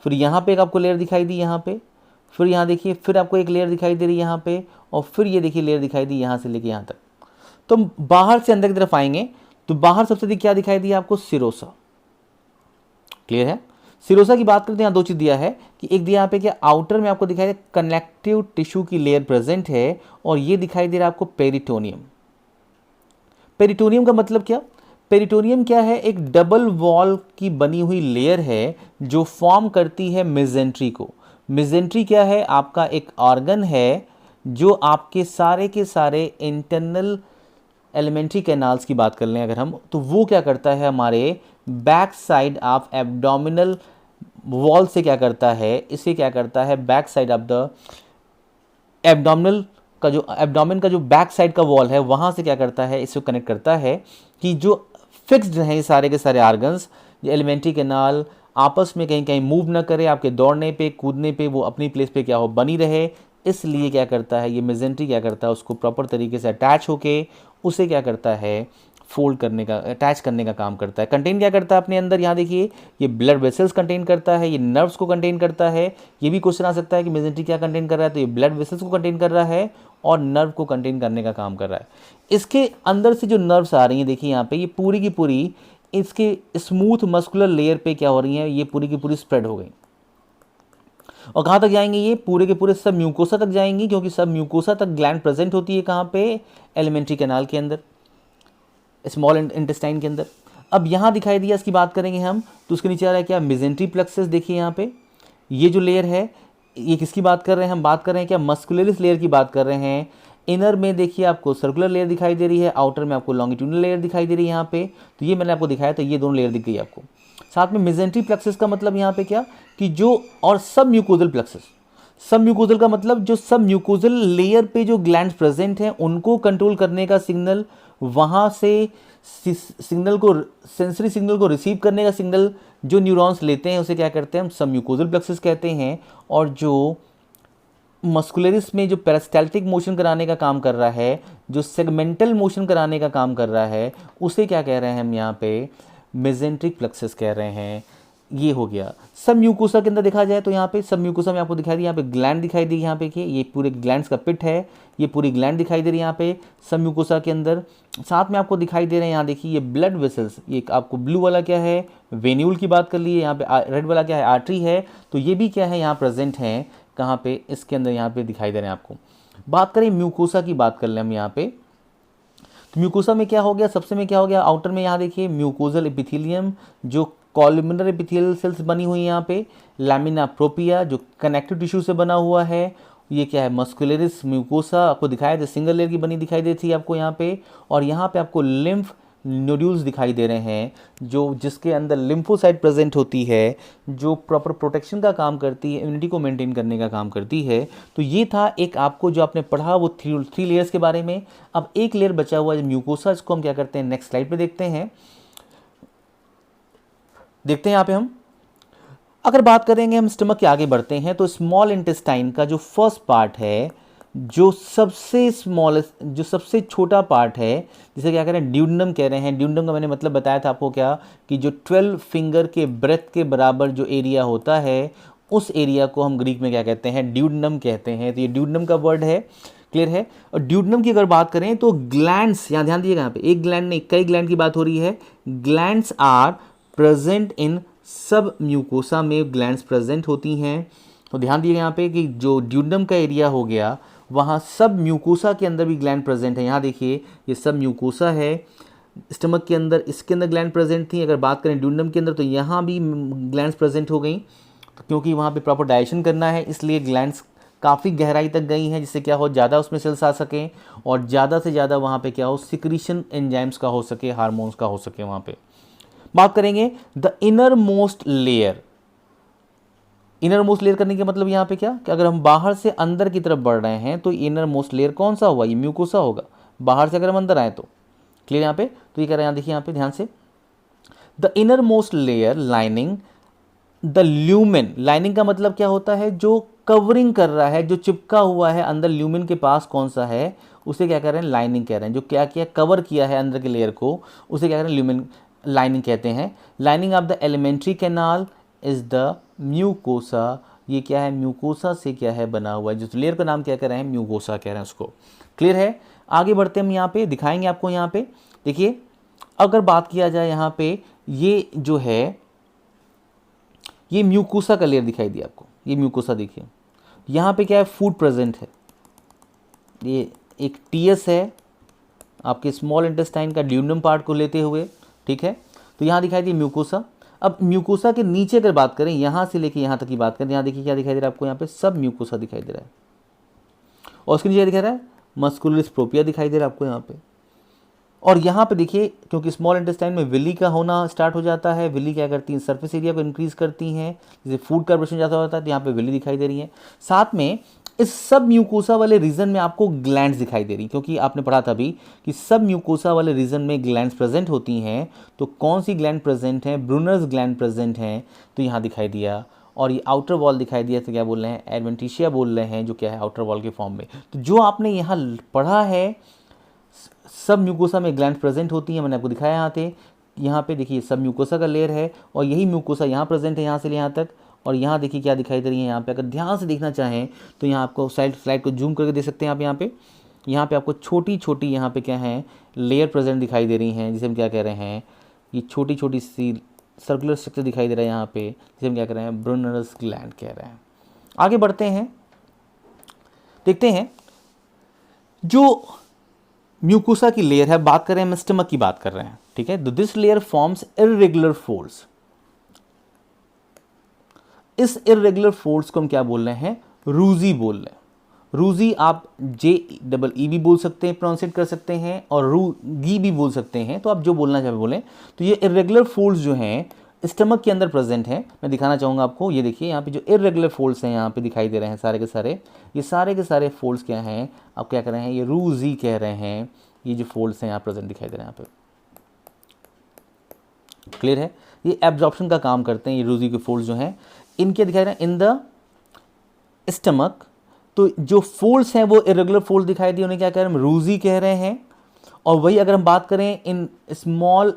फिर यहाँ पे एक आपको लेयर दिखाई दी यहाँ पे, फिर यहाँ देखिए फिर आपको एक लेयर दिखाई दे रही है यहाँ पे, और फिर ये देखिए लेयर दिखाई दी यहाँ से लेके यहाँ तक। तो बाहर से अंदर की तरफ आएंगे तो बाहर सबसे अधिक क्या दिखाई दिया आपको, सिरोसा। क्लियर है। सिरोसा की बात करते हैं, यहाँ 2 चीज़ दिया है कि एक दिया यहाँ पे क्या, आउटर में आपको दिखाई दे कनेक्टिव टिश्यू की लेयर प्रेजेंट है, और ये दिखाई दे रहा है आपको पेरिटोनियम। पेरिटोनियम का मतलब क्या, पेरिटोनियम क्या है, एक डबल वॉल की बनी हुई लेयर है जो फॉर्म करती है मेजेंट्री को। मेजेंट्री क्या है, आपका एक ऑर्गन है जो आपके सारे के सारे इंटरनल एलिमेंट्री कैनाल्स की बात कर लें अगर हम, तो वो क्या करता है, हमारे back side of abdominal wall से क्या करता है, इसे क्या करता है, back side of the abdominal का जो एब्डोमेन का जो बैक साइड का वॉल है वहाँ से क्या करता है, इसको कनेक्ट करता है कि जो फिक्स्ड हैं सारे के सारे आर्गन्स, ये एलिमेंट्री कैनाल आपस में कहीं कहीं मूव ना करे, आपके दौड़ने पे कूदने पे वो अपनी प्लेस पे क्या हो, बनी रहे। इसलिए क्या करता है, ये मेजेंट्री क्या करता है, उसको प्रॉपर तरीके से अटैच होके उसे क्या करता है, फोल्ड करने का, अटैच करने का काम करता है। कंटेन क्या करता है अपने अंदर, यहाँ देखिए ये ब्लड वेसल्स कंटेन करता है, ये नर्व्स को कंटेन करता है। ये भी क्वेश्चन आ सकता है कि मेजेंट्री क्या कंटेन कर रहा है, तो ये ब्लड वेसल्स को कंटेन कर रहा है और नर्व को कंटेन करने का काम कर रहा है। इसके अंदर से जो नर्व्स आ रही हैं देखिए यहाँ पे, ये पूरी की पूरी इसके स्मूथ मस्कुलर लेयर पे क्या हो रही हैं, ये पूरी की पूरी स्प्रेड हो गई। और कहाँ तक जाएंगे, ये पूरे के पूरे सब म्यूकोसा तक जाएंगी, क्योंकि सब म्यूकोसा तक ग्लैंड प्रेजेंट होती है कहाँ पे, एलिमेंट्री कैनाल के अंदर, स्मॉल इंटेस्टाइन के अंदर। अब यहाँ दिखाई दिया, इसकी बात करेंगे हम, तो उसके नीचे आ रहा है क्या, मेजेंट्री प्लेक्सस। देखिए यहाँ पे ये जो लेयर है, ये किसकी बात कर रहे हैं, हम बात कर रहे हैं क्या, मस्कुलरिस लेयर की बात कर रहे हैं। इनर में देखिए आपको सर्कुलर लेयर दिखाई दे रही है, आउटर में आपको लॉन्गिट्यूडनल लेयर दिखाई दे रही है यहाँ पे। तो ये मैंने आपको दिखाया, तो ये दोनों लेयर दिख गई आपको। साथ में मेजेंट्री प्लेक्सस का मतलब यहाँ पे क्या, कि जो, और सब म्यूकोजल प्लेक्सस, सब म्यूकोजल का मतलब जो सब म्यूकोजल लेयर पे जो ग्लैंड्स प्रेजेंट हैं उनको कंट्रोल करने का सिग्नल, वहाँ से सिग्नल को, सेंसरी सिग्नल को रिसीव करने का सिग्नल जो न्यूरॉन्स लेते हैं उसे क्या करते हैं हम, सब म्यूकोजल प्लेक्सस कहते हैं। और जो मस्कुलरिस में जो पेरिस्टाल्टिक मोशन कराने का काम कर रहा है, जो सेगमेंटल मोशन कराने का काम कर रहा है, उसे क्या कह रहे हैं हम यहाँ पे, मेजेंट्रिक प्लेक्सस कह रहे हैं। ये हो गया। सब म्यूकोसा के अंदर देखा जाए तो यहाँ पे सब म्यूकोसा में आपको दिखाई दी, यहाँ पे ग्लैंड दिखाई दी, यहाँ पे कि ये पूरे ग्लैंड्स का पिट है, ये पूरी ग्लैंड दिखाई दे रही है यहाँ पे सब म्यूकोसा के अंदर। साथ में आपको दिखाई दे रहे हैं यहाँ देखिए ये ब्लड वेसल्स, ये आपको ब्लू वाला क्या है, वेन्यूल की बात कर लिए, यहाँ पे रेड वाला क्या है, आर्टरी है। तो ये भी क्या है यहाँ प्रेजेंट है, कहाँ पे, इसके अंदर यहाँ पे दिखाई दे रहे हैं आपको। बात करें म्यूकोसा की, बात कर लें हम यहाँ पे, तो म्यूकोसा में क्या हो गया, सबसे में क्या हो गया, आउटर में यहाँ देखिए म्यूकोजल एपिथेलियम, जो कॉलमिनर एपिथेलियल सेल्स बनी हुई है यहाँ पे, लैमिना प्रोपिया जो कनेक्टिव टिश्यू से बना हुआ है, ये क्या है, मस्कुलरिस म्यूकोसा आपको दिखाया था, सिंगल लेयर की बनी दिखाई देती है आपको यहाँ पे। और यहाँ पे आपको लिम्फ नोड्यूल्स दिखाई दे रहे हैं, जो जिसके अंदर लिम्फोसाइट प्रेजेंट होती है, जो प्रॉपर प्रोटेक्शन का काम करती है, इम्यूनिटी को मेंटेन करने का काम करती है। तो ये था एक आपको जो आपने पढ़ा वो थ्री लेयर्स के बारे में। अब एक लेयर बचा हुआ है म्यूकोसा, इसको हम क्या करते हैं, नेक्स्ट स्लाइड पे देखते हैं यहाँ पे हम अगर बात करेंगे, हम स्टमक के आगे बढ़ते हैं, तो स्मॉल इंटेस्टाइन का जो फर्स्ट पार्ट है, जो सबसे स्मॉलेस्ट, जो सबसे छोटा पार्ट है, जिसे क्या कह रहे हैं, ड्यूडनम कह रहे हैं। ड्यूडनम का मैंने मतलब बताया था आपको क्या, कि जो 12 फिंगर के ब्रेथ के बराबर जो एरिया होता है, उस एरिया को हम ग्रीक में क्या कहते हैं, ड्यूडनम कहते हैं। तो ये ड्यूडनम का वर्ड है, क्लियर है। और ड्यूडनम की अगर बात करें तो ग्लैंड्स, यहाँ ध्यान दिएगा, यहाँ पे एक ग्लैंड नहीं कई ग्लैंड की बात हो रही है। ग्लैंड्स आर प्रेजेंट इन सब म्यूकोसा में, ग्लैंड्स प्रेजेंट होती हैं। तो ध्यान दिएगा यहाँ पे कि जो ड्यूडनम का एरिया हो गया, वहाँ सब म्यूकोसा के अंदर भी ग्लैंड प्रेजेंट है। यहाँ देखिए ये सब म्यूकोसा है स्टमक के अंदर, इसके अंदर ग्लैंड प्रेजेंट थी। अगर बात करें ड्यूडनम के अंदर, तो यहाँ भी ग्लैंड्स प्रेजेंट हो गई, क्योंकि वहाँ पे प्रॉपर डाइजेशन करना है, इसलिए ग्लैंड्स काफ़ी गहराई तक गई हैं, जिससे क्या हो, ज़्यादा उसमें सेल्स आ सकें और ज़्यादा से ज़्यादा वहाँ पे क्या हो, सिक्रीशन एंजाइम्स का हो सके, हार्मोन्स का हो सके वहाँ पे। बात करेंगे the inner most layer. Inner most layer करने का मतलब यहाँ पे क्या, कि अगर हम बाहर से अंदर की तरफ बढ़ रहे हैं तो इनर मोस्ट लेयर कौन सा हुआ, ये म्यूकोसा होगा। बाहर से अगर हम अंदर आए तो, क्लियर यहाँ पे। तो ये कह रहे हैं, यहाँ देखिए यहाँ पे ध्यान से, the inner most layer lining the lumen. Lining का मतलब क्या होता है, जो कवरिंग कर रहा है, जो चिपका हुआ है अंदर ल्यूमेन के पास कौन सा है, उसे क्या कह रहे हैं, लाइनिंग कह रहे हैं। जो क्या किया, कवर किया है अंदर के लेयर को, उसे क्या कह रहे हैं, ल्यूमेन, लाइनिंग कहते हैं। Lining of the alimentary canal is the mucosa. ये क्या है, म्यूकोसा से क्या है बना हुआ है, जिस लेयर का नाम क्या कह रहे हैं, म्यूकोसा कह रहे हैं उसको। क्लियर है। आगे बढ़ते हम यहाँ पे दिखाएंगे आपको। यहाँ पे देखिए, अगर बात किया जाए यहाँ पे, ये जो है ये म्यूकोसा का लेयर दिखाई दिया आपको, ये म्यूकोसा देखिए। यहाँ पे क्या है, फूड प्रेजेंट है, ये एक टीएस है आपके स्मॉल इंटेस्टाइन का ड्यूडनम पार्ट को लेते हुए, ठीक है। तो यहाँ दिखाई दी म्यूकोसा। अब म्यूकोसा के नीचे अगर बात करें, यहाँ से लेके यहाँ तक की बात करें, यहाँ देखिए क्या दिखाई दे रहा है आपको, यहाँ पे सब म्यूकोसा दिखाई दे रहा है, और उसके नीचे दिखा रहा है, मस्कुलरिस प्रोपिया दिखाई दे रहा है आपको यहाँ पे। और यहाँ पे देखिए, क्योंकि स्मॉल इंटेस्टाइन में विली का होना स्टार्ट हो जाता है, विली क्या करती हैं, सरफेस एरिया को इंक्रीज करती हैं, जैसे फूड कार्बोरेशन ज़्यादा होता है, तो यहाँ पे विली दिखाई दे रही है। साथ में इस सब म्यूकोसा वाले रीजन में आपको ग्लैंड्स दिखाई दे रही, क्योंकि आपने पढ़ा था अभी कि सब म्यूकोसा वाले रीजन में ग्लैंड्स प्रेजेंट होती हैं। तो कौन सी ग्लैंड प्रेजेंट है, ब्रूनर्स ग्लैंड प्रेजेंट हैं, तो यहाँ दिखाई दिया। और ये आउटर वॉल दिखाई दिया तो क्या बोल रहे हैं, एडवेंटिशिया बोल रहे हैं, जो क्या है आउटर वॉल के फॉर्म में। तो जो आपने यहाँ पढ़ा है, सब म्यूकोसा में ग्लैंड प्रेजेंट होती है, मैंने आपको दिखाया यहाँ पे देखिए सब म्यूकोसा का लेयर है और यही म्यूकोसा यहाँ प्रेजेंट है यहाँ से यहाँ तक। और यहाँ देखिए क्या दिखाई दे रही है यहाँ पे, अगर ध्यान से देखना चाहें तो यहाँ आपको स्लाइड को जूम करके देख सकते हैं आप। यहाँ पे आपको छोटी छोटी यहाँ पे क्या है लेयर प्रेजेंट दिखाई दे रही हैं, जिसे हम क्या कह रहे हैं, ये छोटी छोटी सी सर्कुलर स्ट्रक्चर दिखाई दे रहा है यहाँ पे, जिसे हम क्या कह रहे हैं, ब्रुनरस ग्लैंड कह रहे हैं। आगे बढ़ते हैं, देखते हैं जो म्यूकोसा की लेयर है, बात कर रहे हैं, हम स्टमक की बात कर रहे हैं, ठीक है। This layer forms irregular folds. इस इर्रेगुलर फोल्ड्स को हम क्या बोल रहे हैं, रूजी बोल रहे हैं। रूजी आप JEE भी बोल सकते हैं, प्रोनाउंसिएट कर सकते हैं, और रूगी भी बोल सकते हैं, तो आप जो बोलना चाहे बोलें। तो ये इर्रेगुलर फोल्ड्स जो हैं स्टमक के अंदर प्रेजेंट हैं। मैं दिखाना चाहूँगा आपको, ये देखिए यहाँ पे जो इर्रेगुलर फोल्ड्स हैं यहाँ पे दिखाई दे रहे हैं सारे के सारे, ये सारे के सारे फोल्ड्स क्या हैं, आप क्या कर रहे हैं, ये रूजी कह रहे हैं। ये जो फोल्ड्स हैं यहाँ प्रेजेंट दिखाई दे रहे हैं यहाँ पे, क्लियर है। ये एब्जॉर्प्शन का काम करते हैं, ये रूजी के फोल्ड्स जो हैं, इनके दिखाई दे रहे हैं इन द स्टमक। तो जो फोल्ड्स हैं वो इरेगुलर फोल्ड दिखाई दिए, उन्हें क्या कह रहे हैं, हम रूजी कह रहे हैं। और वही अगर हम बात करें in small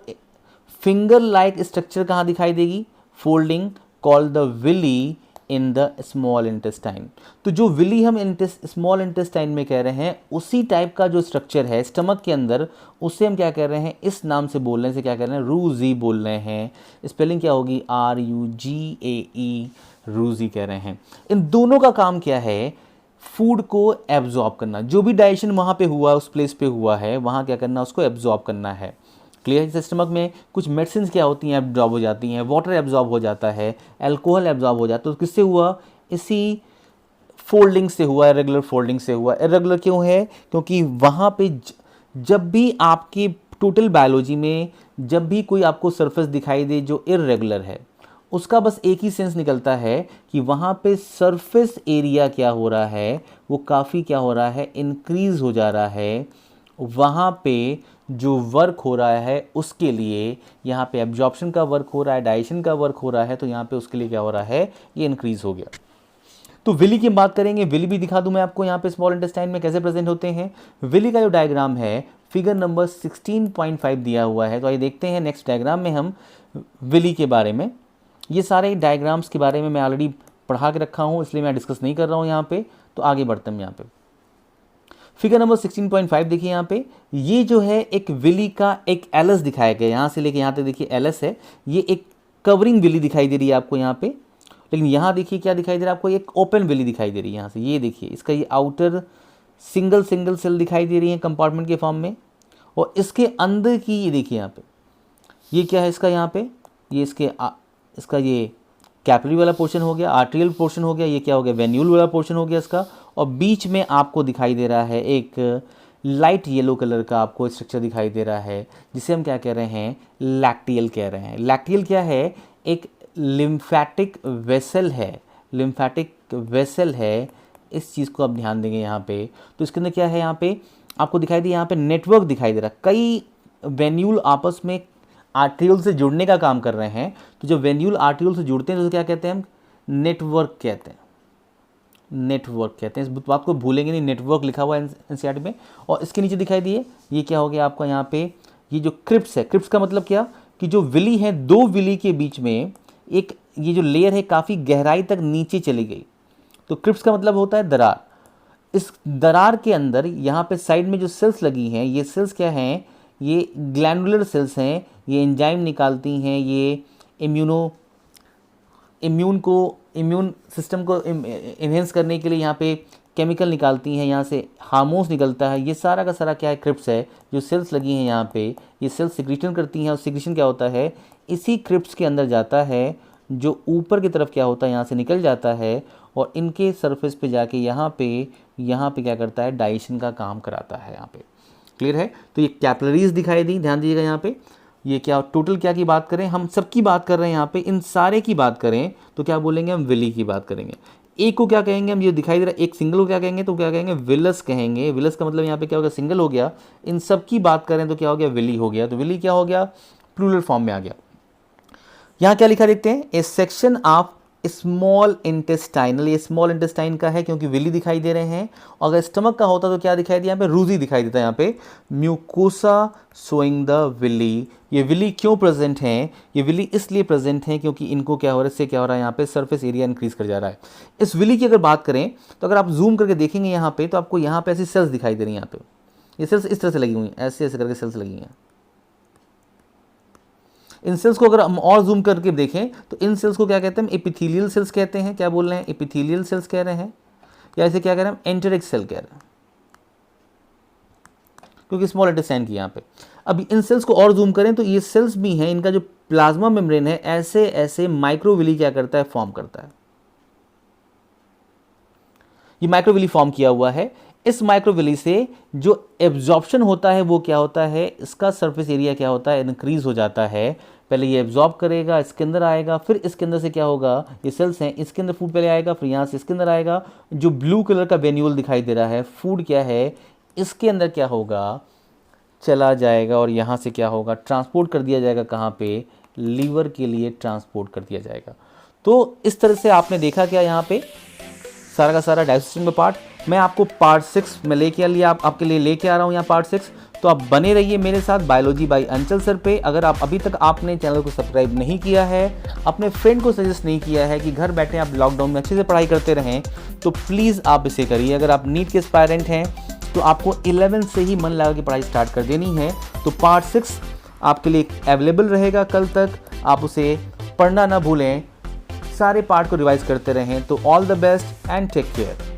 finger like structure कहाँ दिखाई देगी, folding called the villi in the small intestine. तो जो विली हम स्मॉल इंटेस्टाइन में कह रहे हैं, उसी टाइप का जो स्ट्रक्चर है स्टमक के अंदर, उससे हम क्या कह रहे हैं, इस नाम से बोलने से क्या कह रहे हैं, रूजी बोल रहे हैं। स्पेलिंग क्या होगी, RUGAE, रूजी कह रहे हैं। इन दोनों का काम क्या है, फूड को एब्जॉर्ब करना। जो भी डाइजेशन वहाँ पे हुआ, उस प्लेस पे हुआ है, वहाँ क्या करना, उसको एब्जॉर्ब करना है, क्लियर। जैसे स्टमक में कुछ मेडिसिन क्या होती हैं, एब्जॉर्ब हो जाती हैं, वाटर एब्जॉर्ब हो जाता है, अल्कोहल एब्जॉर्ब हो जाता है। तो किससे हुआ, इसी फोल्डिंग से हुआ, इरेगुलर फोल्डिंग से हुआ। इरेगुलर क्यों है, क्योंकि वहाँ पे जब भी आपकी टोटल बायोलॉजी में जब भी कोई आपको सरफेस दिखाई दे जो इरेगुलर है, उसका बस एक ही सेंस निकलता है कि वहाँ पे सरफेस एरिया क्या हो रहा है, वो काफ़ी क्या हो रहा है, इंक्रीज़ हो जा रहा है। वहाँ पे जो वर्क हो रहा है उसके लिए, यहाँ पे एब्जॉर्प्शन का वर्क हो रहा है, डाइजेशन का वर्क हो रहा है, तो यहाँ पे उसके लिए क्या हो रहा है, ये इंक्रीज़ हो गया। तो विली की बात करेंगे, विली भी दिखा दूं मैं आपको यहाँ पे स्मॉल इंटेस्टाइन में कैसे प्रेजेंट होते हैं। विली का जो डायग्राम है फिगर नंबर 16.5 दिया हुआ है। तो आइए देखते हैं नेक्स्ट डायग्राम में हम विली के बारे में। ये सारे डायग्राम्स के बारे में मैं ऑलरेडी पढ़ा के रखा हूँ, इसलिए मैं डिस्कस नहीं कर रहा हूँ यहाँ पे। तो आगे बढ़ते हैं यहाँ पे, फिगर नंबर 16.5 देखिए यहाँ पे, ये जो है एक विली का एक एलस दिखाया गया, यहाँ से लेके यहाँ तक देखिए एलस है। ये एक कवरिंग विली दिखाई दे रही है आपको यहाँ पे, लेकिन यहाँ देखिए क्या दिखाई दे रहा है आपको, एक ओपन विली दिखाई दे रही है यहाँ से। ये देखिए इसका ये आउटर सिंगल सेल दिखाई दे रही है कंपार्टमेंट के फॉर्म में, और इसके अंदर की ये देखिए यहाँ पे, ये क्या है इसका, यहाँ पे ये इसका ये कैपिलरी वाला पोर्शन हो गया, आर्टेरियल पोर्शन हो गया, ये क्या हो गया, वेन्यूल वाला पोर्शन हो गया इसका। और बीच में आपको दिखाई दे रहा है एक लाइट येलो कलर का आपको स्ट्रक्चर दिखाई दे रहा है, जिसे हम क्या कह रहे हैं, लैक्टियल कह रहे हैं। लैक्टियल क्या है, एक लिम्फैटिक वेसल है, लिम्फैटिक वेसल है। इस चीज़ को आप ध्यान देंगे यहाँ पे। तो इसके अंदर क्या है, यहाँ पे आपको दिखाई दे, यहाँ पे नेटवर्क दिखाई दे रहा है, कई वेन्यूल आपस में आर्ट्रियोल से जुड़ने का काम कर रहे हैं। तो जब वेन्यूल आर्ट्रियोल से जुड़ते हैं तो क्या कहते हैं हम, नेटवर्क कहते हैं, नेटवर्क कहते हैं। इस बात को भूलेंगे नहीं, नेटवर्क लिखा हुआ है एनसीईआरटी में। और इसके नीचे दिखाई दिए, ये क्या हो गया आपका यहाँ पे, ये जो क्रिप्स है, क्रिप्स का मतलब क्या, कि जो विली है, दो विली के बीच में एक ये जो लेयर है काफ़ी गहराई तक नीचे चली गई। तो क्रिप्स का मतलब होता है दरार। इस दरार के अंदर यहाँ पे साइड में जो सेल्स लगी हैं, ये सेल्स क्या हैं, ये ग्लैंडुलर सेल्स हैं। ये एंजाइम निकालती हैं, ये इम्यून सिस्टम को इन्हेंस करने के लिए यहाँ पे केमिकल निकालती हैं, यहाँ से हार्मोन्स निकलता है। ये सारा का सारा क्या है, क्रिप्स है। जो सेल्स लगी हैं यहाँ पे, ये सेल्स सिक्रीशन करती हैं, और सिक्रीशन क्या होता है, इसी क्रिप्स के अंदर जाता है, जो ऊपर की तरफ क्या होता है, यहाँ से निकल जाता है, और इनके सरफेस पे जाके यहाँ पे क्या करता है, डाइजेशन का काम कराता है यहाँ पे। क्लियर है। तो ये कैपिलरीज दिखाई दी, ध्यान दीजिएगा यहाँ पे। ये क्या टोटल क्या की बात करें, हम सब की बात कर रहे हैं यहाँ पे, इन सारे की बात करें तो क्या बोलेंगे, हम विली की बात करेंगे। एक को क्या कहेंगे हम, ये दिखाई दे रहा है, एक सिंगल को क्या कहेंगे, तो क्या कहेंगे, विलस कहेंगे। विलस का मतलब यहाँ पे क्या हो गया, सिंगल हो गया। इन सब की बात करें तो क्या हो गया, विली हो गया। तो विली क्या हो गया, प्लूरल फॉर्म में आ गया। यहाँ क्या लिखा देखते हैं, A section of small intestinal, ये स्मॉल इंटेस्टाइन का है क्योंकि विली दिखाई दे रहे हैं। अगर स्टमक का होता तो क्या दिखाई दिया यहाँ पे, रूजी दिखाई देता है यहाँ पे, म्यूकोसा शोइंग द विली। ये विली क्यों प्रेजेंट हैं, ये विली इसलिए प्रेजेंट हैं क्योंकि इनको क्या हो रहा है, इससे क्या हो रहा है, यहाँ पे सरफेस एरिया इंक्रीज कर जा रहा है। इस विली की अगर बात करें तो अगर आप जूम करके देखेंगे यहाँ पे तो आपको यहाँ पे ऐसी सेल्स दिखाई दे रही हैं। यहाँ पे ये सेल्स इस तरह से लगी हुई हैं, ऐसे ऐसे करके सेल्स लगी हैं। इन सेल्स को अगर हम और जूम करके देखें तो इन सेल्स को क्या कहते हैं, एपिथेलियल सेल्स कहते हैं। क्या बोल रहे हैं, एपिथेलियल सेल्स कह रहे हैं, या इसे क्या कह रहे हैं, एंटेरिक सेल कह रहे हैं, क्योंकि स्मॉल इंटेस्टाइन की यहाँ पे। अब इन सेल्स को और जूम करें तो ये सेल्स भी हैं, इनका जो प्लाज्मा मेम्ब्रेन है ऐसे ऐसे माइक्रोविली क्या करता है, फॉर्म करता है। ये माइक्रोविली फॉर्म किया हुआ है। इस माइक्रोविली से जो एब्जॉर्प्शन होता है वो क्या होता है, इसका सरफेस एरिया क्या होता है, इंक्रीज हो जाता है। पहले ये एब्जॉर्ब करेगा, इसके अंदर आएगा, फिर इसके अंदर से क्या होगा, ये सेल्स हैं, इसके अंदर फूड पहले आएगा, फिर यहाँ से इसके अंदर आएगा। जो ब्लू कलर का वेन्यूल दिखाई दे रहा है, फूड क्या है, इसके अंदर क्या होगा, चला जाएगा और यहाँ से क्या होगा, ट्रांसपोर्ट कर दिया जाएगा, कहाँ पे, लीवर के लिए ट्रांसपोर्ट कर दिया जाएगा। तो इस तरह से आपने देखा क्या यहाँ पे सारा का सारा डाइजेशन का पार्ट। मैं आपको पार्ट 6 में लेके लिया, आपके लिए लेके आ रहा हूँ यहाँ पार्ट 6। तो आप बने रहिए मेरे साथ बायोलॉजी बाय अंचल सर पे। अगर आप अभी तक आपने चैनल को सब्सक्राइब नहीं किया है, अपने फ्रेंड को सजेस्ट नहीं किया है कि घर बैठे आप लॉकडाउन में अच्छे से पढ़ाई करते रहें, तो प्लीज़ आप इसे करिए। अगर आप नीट के एस्पायरेंट हैं तो आपको 11 से ही मन लगा के पढ़ाई स्टार्ट कर देनी है। तो पार्ट 6 आपके लिए अवेलेबल रहेगा कल तक, आप उसे पढ़ना ना भूलें, सारे पार्ट को रिवाइज करते रहें। तो all the best and take care.